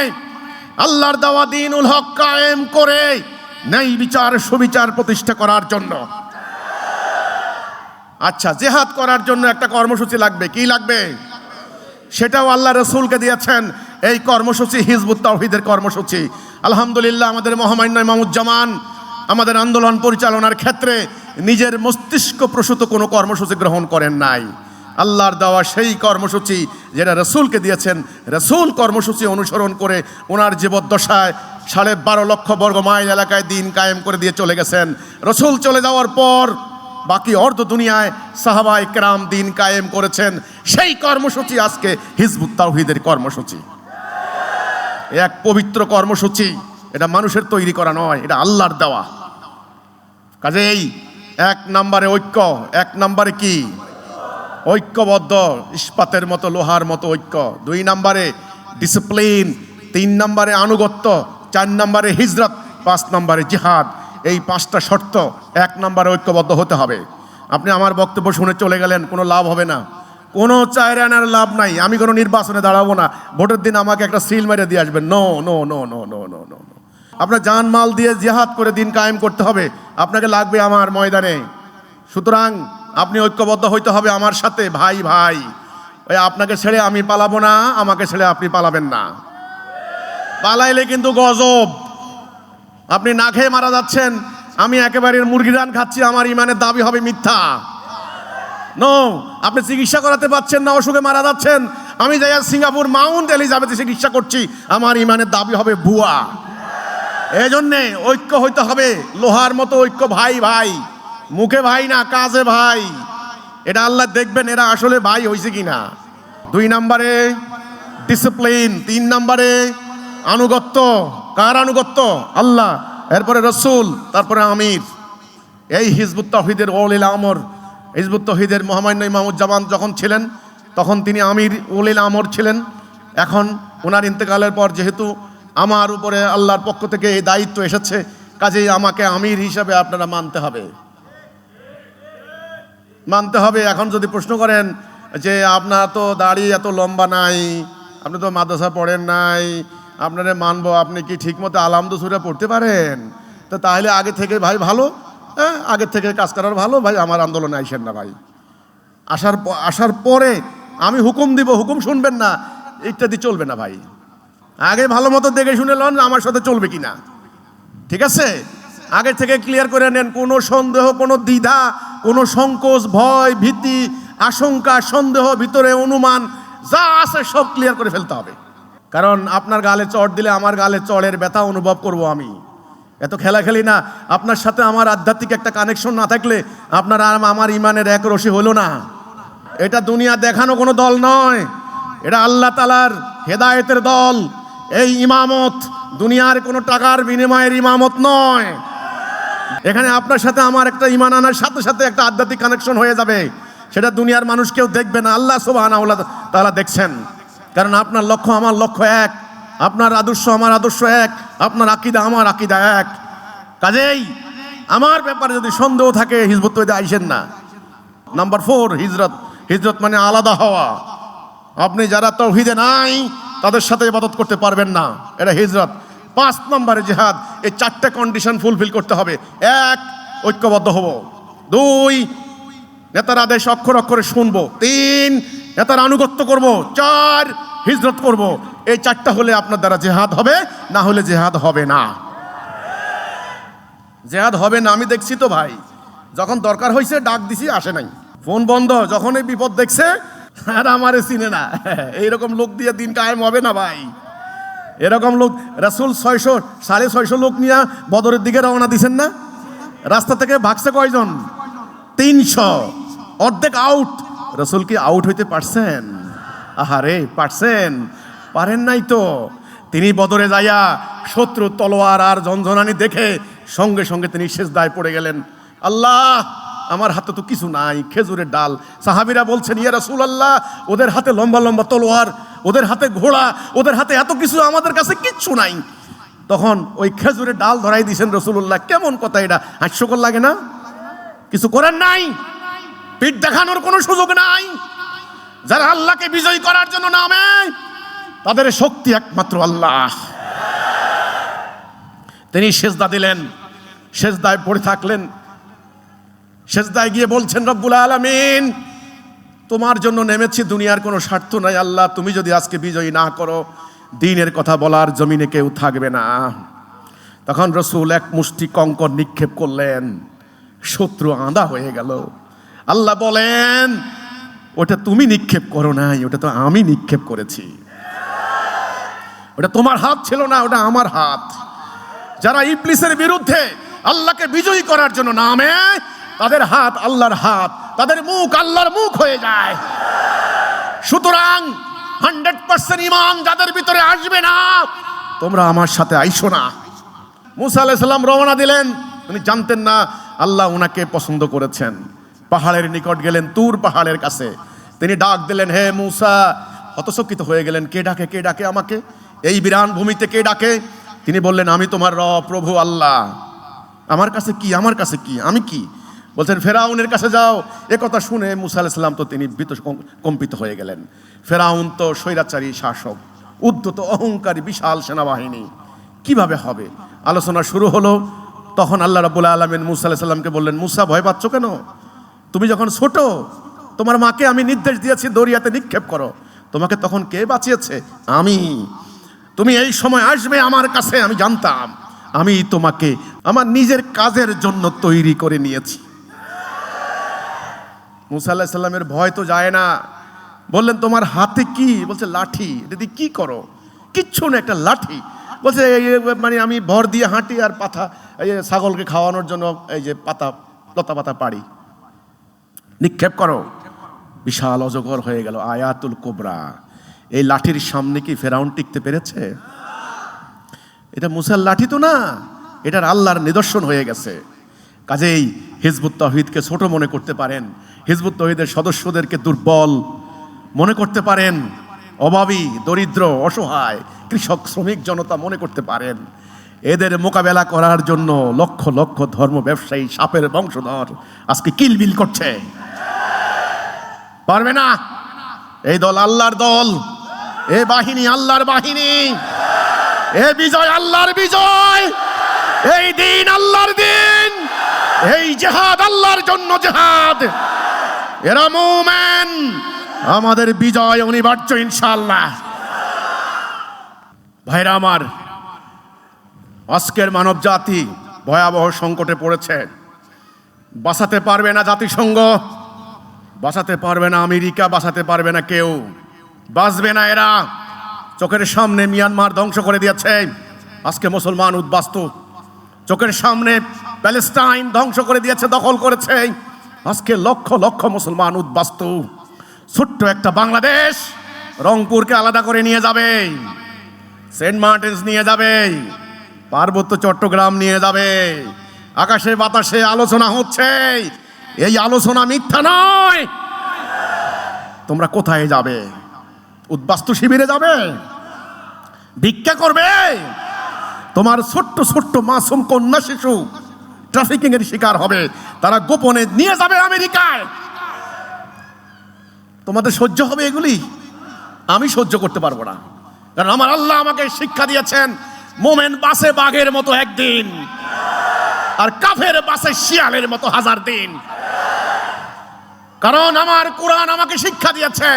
আল্লাহর দেওয়া দ্বীনুল হক কায়েম করে ন্যায় বিচার সুবিচার প্রতিষ্ঠা করার জন্য। আচ্ছা, জিহাদ করার জন্য একটা কর্মসূচি লাগবে। কি লাগবে? সেটাও আল্লাহ রাসূলকে দিয়েছেন। এই কর্মসূচি হিজবুত তাওহীদের কর্মসূচি। আলহামদুলিল্লাহ, আমাদের মহামান্য ইমামুজ্জামান আমাদের আন্দোলন পরিচালনার ক্ষেত্রে নিজের মস্তিষ্ক প্রসূত কোনো কর্মসূচি গ্রহণ করেন নাই। আল্লাহর দেওয়া সেই কর্মসূচি যেটা রাসূলকে দিয়েছেন, রাসূল কর্মসূচি অনুসরণ করে ওনার জীবদ্দশায় 12.5 লক্ষ বর্গ মাইল এলাকায় দিন কায়েম করে দিয়ে চলে গেছেন। রাসূল চলে যাওয়ার পর বাকি অর্ধ দুনিয়ায় সাহাবায়ে কেরাম দিন কায়েম করেছেন। সেই কর্মসূচি আজকে হিজবুত তাওহীদের কর্মসূচি। এক পবিত্র কর্মসূচি, এটা মানুষের তৈরি করা নয়, এটা আল্লাহর দেওয়া। কাজেই 1 নম্বরে ঐক্য। 1 নম্বরে কি? ঐক্যবদ্ধ, ইস্পাতের মতো লোহার মতো ঐক্য। 2 নম্বরে ডিসিপ্লিন। 3 নম্বরে আনুগত্য। 4 নম্বরে হিজরত। 5 নম্বরে জিহাদ। এই 5টা শর্ত 1 নম্বরে ঐক্যবদ্ধ হতে হবে। আপনি আমার বক্তব্য শুনে চলে গেলেন, কোনো লাভ হবে না। কোনো চায়ের আনার লাভ নাই, আমি কোনো নির্বাচনে দাঁড়াবো না, ভোটের দিন আমাকে একটা সিল মেরে দিয়ে আসবেন। No no no no no no no no, আপনার জান মাল দিয়ে জিহাদ করে দিন কায়েম করতে হবে, আপনাকে লাগবে আমার ময়দানে। সুতরাং আপনি ঐক্যবদ্ধ হইতে হবে আমার সাথে, ভাই ভাই। ওই আপনাকে ছেড়ে আমি পালাবো না, আমাকে ছেড়ে আপনি পালাবেন না। পালাইলে কিন্তু গজব, আপনি না খেয়ে মারা যাচ্ছেন, আমি একেবারে মুরগির রান খাচ্ছি, আমার ইমানের দাবি হবে মিথ্যা। নো, আপনি চিকিৎসা করাতে পারছেন না, অসুখে মারা যাচ্ছেন, আমি যাই সিঙ্গাপুর মাউন্ট এলিজাবেথে চিকিৎসা করছি, আমার ইমানের দাবি হবে ভুয়া। এই জন্যে ঐক্য হইতে হবে, লোহার মতো ঐক্য, ভাই ভাই, মুখে ভাই না, কাজে ভাই। এটা আল্লাহ দেখবেন এরা আসলে ভাই হয়েছে কিনা। 2 নম্বরে ডিসিপ্লিন, 3 নম্বরে আনুগত্য। কার আনুগত্য? আল্লাহ, এরপরে রসুল, তারপরে আমির। এই হিজবুত তাওহীদের ওলিল আমর, হিজবুত তাওহীদের মহামান্য ইমামুজ্জামান যখন ছিলেন তখন তিনি আমির ওলিল আমর ছিলেন। এখন ওনার ইন্তেকালের পর যেহেতু আমার উপরে আল্লাহর পক্ষ থেকে এই দায়িত্ব এসেছে, কাজেই আমাকে আমির হিসাবে আপনারা মানতে হবে, মানতে হবে। এখন যদি প্রশ্ন করেন যে আপনার তো দাড়ি এত লম্বা নাই, আপনি তো মাদ্রাসা পড়েন নাই, আপনারা মানবো, আপনি কি ঠিকমতো আলহামদু সূরা পড়তে পারেন? তো তাহলে আগে থেকে ভাই ভালো, হ্যাঁ আগের থেকে কাজ করার ভালো, ভাই আমার আন্দোলনে আইসেন না ভাই। আসার পরে আমি হুকুম দিব, হুকুম শুনবেন না, ইত্যাদি চলবে না ভাই। আগে ভালো মতো দেখে শুনে লন আমার সাথে চলবে কিনা, ঠিক আছে? আগে থেকে ক্লিয়ার করে নেন, কোনো সন্দেহ, কোনো দ্বিধা, কোনো সংকোচ, ভয়, ভীতি, আশঙ্কা, সন্দেহ, ভিতরে অনুমান যা আছে সব ক্লিয়ার করে ফেলতে হবে। কারণ আপনার গালে চড় দিলে আমার গালে চড়ের ব্যথা অনুভব করব আমি। এত খেলা খেলি না, আপনার সাথে আমার আধ্যাত্মিক একটা কানেকশন না থাকলে আপনার আর আমার ইমানের এক রশি হলো না। এটা দুনিয়া দেখানো কোনো দল নয়, এটা আল্লাহ তাআলার হেদায়েতের দল। এই ইমামত দুনিয়ার কোনো টাকার বিনিময়ের ইমামত নয়। এখানে আপনার সাথে আমার একটা ইমান আনার সাথে সাথে একটা আধ্যাত্মিক কানেকশন হয়ে যাবে, সেটা দুনিয়ার মানুষ কেউ দেখবে না, আল্লাহ সুবহানাহু ওয়া তাআলা দেখছেন। কারণ আপনার লক্ষ্য আমার লক্ষ্য এক, আপনার আদর্শ আমার আদর্শ এক, আপনার আকীদা আমার আকীদা এক। কাজেই আমার ব্যাপারে যদি সন্দেহ থাকে হিজবুত তাওহীদে আইসেন না। নাম্বার 4 হিজরত। হিজরত মানে আলাদা হওয়া। আপনি যারা তাওহীদে নাই তাদের সাথে ইবাদত করতে পারবেন না, এটা হিজরত। 5 নম্বরে জিহাদ। এই 4টে কন্ডিশন ফুলফিল করতে হবে। 1 ঐক্যবদ্ধ হব, 2 নেতার আদেশ অক্ষর অক্ষরে শুনবো, 3 নেতার আনুগত্য করব, 4 হিজরত করব। এই 4টা হলে আপনার দ্বারা জিহাদ হবে, না হলে জিহাদ হবে না। জিহাদ হবে না, আমি দেখছি তো ভাই, যখন দরকার হয়েছে ডাক দিছি, আসে নাই, ফোন বন্ধ, যখন এই বিপদ দেখছে আর আমারে চিনে না, এইরকম লোক দিয়ে দিন কায়েম হবে না ভাই। এরকম লোক রাসূল 650 লোক নিয়ে বদরের দিকে রওনা দিছেন না, রাস্তা থেকে ভাগছে কয়জন? 300, অর্ধেক আউট। রাসূল কি আউট হইতে পারছেন? আহারে, পারছেন? পারেন নাই তো। তিনি বদরে যাইয়া শত্রু তলোয়ার আর ঝনঝনানি দেখে সঙ্গে সঙ্গে তিনি সিজদায় পড়ে গেলেন। আল্লাহ, আমার হাতে তো কিছু নাই, খেজুরের ডাল। সাহাবীরা বলছেন, ইয়া রাসূলুল্লাহ, ওদের হাতে লম্বা লম্বা তলোয়ার, ওদের হাতে ঘোড়া, ওদের হাতে এত কিছু, আমাদের কাছে কিচ্ছু নাই। তখন ওই খেজুরের ডাল ধরাই দিয়েছেন রাসূলুল্লাহ। কেমন কথা এটা, হাস্যকর লাগে না? কিছু করার নাই, পিঠ দেখানোর কোনো সুযোগ নাই। যারা আল্লাহকে বিজয়ী করার জন্য নামে তাদের শক্তি একমাত্র আল্লাহ। তিনি সেজদা দিলেন, সেজদায় পড়ে থাকলেন। সেজদায় গিয়ে বলছেন, রব্বুল আলামিন, তোমার জন্য নেমেছি, দুনিয়ার কোনো স্বার্থ নাই। আল্লাহ, তুমি যদি আজকে বিজয়ী না করো, দ্বীনের কথা বলার জমিনে কেউ থাকবে না। তখন রাসূল এক মুষ্টি কঙ্কর নিক্ষেপ করলেন, শত্রু আঁধা হয়ে গেল। আল্লাহ বলেন, ওটা তুমি নিক্ষেপ করো নাই, ওটা তো আমি নিক্ষেপ করেছি। ওটা তোমার হাত ছিল না, ওটা আমার হাত। যারা ইবলিসের বিরুদ্ধে আল্লাহকে বিজয়ী করার জন্য নামে, তাদের হাত আল্লাহর হাত, তাদের মুখ আল্লাহর মুখ হয়ে যায়। সুতরাং 100% ঈমান যাদের ভিতরে আসবে না, তোমরা আমার সাথে আইসো না। মুসা আলাইহিস সালাম রওনা দিলেন, উনি জানতেন না আল্লাহ উনাকে পছন্দ করেছেন। পাহাড়ের নিকট গেলেন, তুর পাহাড়ের কাছে। তিনি ডাক দিলেন, হে মুসা। হতচকিত হয়ে গেলেন, কে ডাকে, কে ডাকে আমাকে? এই বিরান ভূমিতে কে ডাকে? তিনি বললেন, আমি তোমার রব, প্রভু আল্লাহ। আমার কাছে কি, আমার কাছে কি, আমি কি? বলছেন ফেরাউনের কাছে যাও। এ কথা শুনে মুসা আলাইহিস সালাম তো তিনি কম্পিত হয়ে গেলেন। ফেরাউন তো স্বৈরাচারী শাসক, উদ্ধত অহংকারী বিশাল সেনাবাহিনী, কিভাবে হবে? আলোচনা শুরু হলো। তখন আল্লাহ রাব্বুল আলামিন মুসা আলাইহিস সালামকে বললেন, মুসা ভয় পাচ্ছ কেন? তুমি যখন ছোট, তোমার মাকে আমি নির্দেশ দিয়েছি দরিয়াতে নিক্ষেপ করো, তোমাকে তখন কে বাঁচিয়েছে? আমি। তুমি এই সময় আসবে আমার কাছে, আমি জানতাম। আমি তোমাকে আমার নিজের কাজের জন্য তৈরি করে নিয়েছি। মুসা আলাইহিস সালামের ভয় তো যায় না। বললেন তোমার হাতে কি? বলছে লাঠি। এটা দিয়ে কি করো? কিচ্ছু না, একটা লাঠি। বলছে মানে আমি ভর দিয়ে হাঁটি আর পাতা, এই ছাগলকে খাওয়ানোর জন্য এই যে পাতা, লতা পাতা পাড়ি, নিক্ষেপ করো। বিশাল অজগর হয়ে গেল, আয়াতুল কুবরা। এই লাঠির সামনে কি ফেরাউন টিকতে পেরেছে? এটা মুসার লাঠি তো না, এটার আল্লাহর নিদর্শন হয়ে গেছে। কাজেই হিজবুত তাওহীদকে ছোট মনে করতে পারেন, হিজবুত তাওহীদের সদস্যদেরকে দুর্বল মনে করতে পারেন, অভাবী, দরিদ্র, অসহায়, কৃষক, শ্রমিক জনতা মনে করতে পারেন। এদের মোকাবেলা করার জন্য লক্ষ লক্ষ ধর্ম ব্যবসায়ী, সাপের বংশধর আজকে কিলবিল করছে। পারবে না। এই দল আল্লাহর দল, এ বাহিনী আল্লাহর বাহিনী, এ বিজয় আল্লাহর বিজয়, এই দিন আল্লাহর দিন, এই জিহাদ আল্লাহর জন্য জিহাদ। এরা মুমিন, আমাদের বিজয় অনিবার্য ইনশাআল্লাহ। ভাইরা আমার, আজকের মানব জাতি ভয়াবহ সংকটে পড়েছে। বাঁচাতে পারবে না জাতিসংঘ, বাঁচাতে পারবে না আমেরিকা, বাঁচাতে পারবে না কেউ, বাঁচবে না এরা। চোখের সামনে মিয়ানমার ধ্বংস করে দিয়েছে, আজকে মুসলমান উদ্বাস্তু। চোখের সামনে প্যালেস্টাইন ধ্বংস করে দিয়েছে, দখল করেছে, আজকে লক্ষ লক্ষ মুসলমান উদ্বাস্তু। ছোট্ট একটা বাংলাদেশ রংপুরকে আলাদা করে নিয়ে যাবে, সেন্ট মার্টিনস নিয়ে যাবে, পার্বত্য চট্টগ্রাম নিয়ে যাবে। আকাশে বাতাসে আলোচনা হচ্ছে, এই আলোচনা মিথ্যা নয়। তোমরা কোথায় যাবে? উদ্বাস্তু শিবিরে যাবে? ভিক্ষা করবে? তোমার ছোট্ট ছোট্ট মাসুম কন্যা শিশু ট্রাফিকিং এর শিকার হবে, তারা গোপনে নিয়ে যাবে আমেরিকায়। তোমাদের সহ্য হবে এগুলি? আমি সহ্য করতে পারবো না। কারণ আমার আল্লাহ আমাকে শিক্ষা দিয়েছেন, মোমেন বাসে বাঘের মতো একদিন, আর কাফের বাসে শিয়ালের মতো 1000 দিন। কারণ আমার কোরআন আমাকে শিক্ষা দিয়েছে,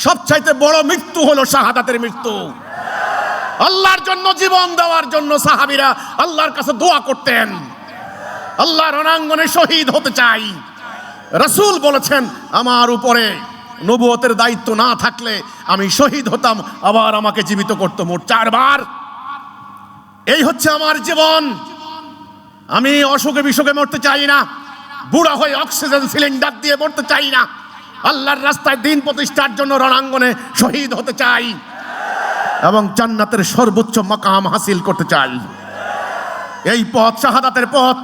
সবচাইতে বড় মৃত্যু হলো শাহাদাতের মৃত্যু। আল্লাহর জন্য জীবন দেওয়ার জন্য সাহাবীরা আল্লাহর কাছে দোয়া করতেন, আল্লাহর রণাঙ্গনে শহীদ হতে চাই। রাসূল বলেছেন, আমার উপরে নবুয়তের দায়িত্ব না থাকলে আমি শহীদ হতাম, আবার আমাকে জীবিত করতো মোট 4 বার। এই হচ্ছে আমার জীবন। আমি অসুখে বিসুখে মরতে চাই না, বুড়া হয়ে অক্সিজেন সিলিন্ডার দিয়ে মরতে চাই না। আল্লাহর রাস্তায় দিন প্রতিষ্ঠার জন্য রণাঙ্গনে শহীদ হতে চাই এবং জান্নাতের সর্বোচ্চ মাকাম হাসিল করতে চাই। এই পথ শাহাদাতের পথ,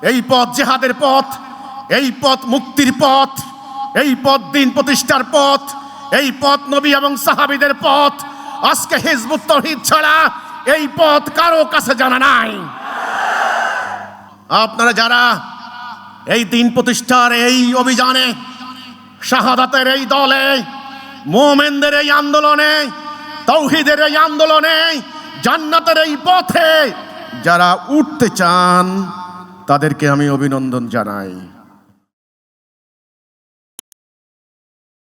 এই পথ জিহাদের পথ, এই পথ মুক্তির পথ, এই পথ দিন প্রতিষ্ঠার পথ, এই পথ নবী এবং সাহাবীদের পথ। আজকে হিজবুত তাওহীদ ছাড়া এই পথ কারো কাছে জানা নাই। আপনারা যারা এই দিন প্রতিষ্ঠার এই অভিযানে, শাহাদাতের এই দলে, মুমিনদের এই আন্দোলনে, তাওহীদের এই আন্দোলনে, জান্নাতের এই পথে যারা উঠতে চান, তাদেরকে আমি অভিনন্দন জানাই।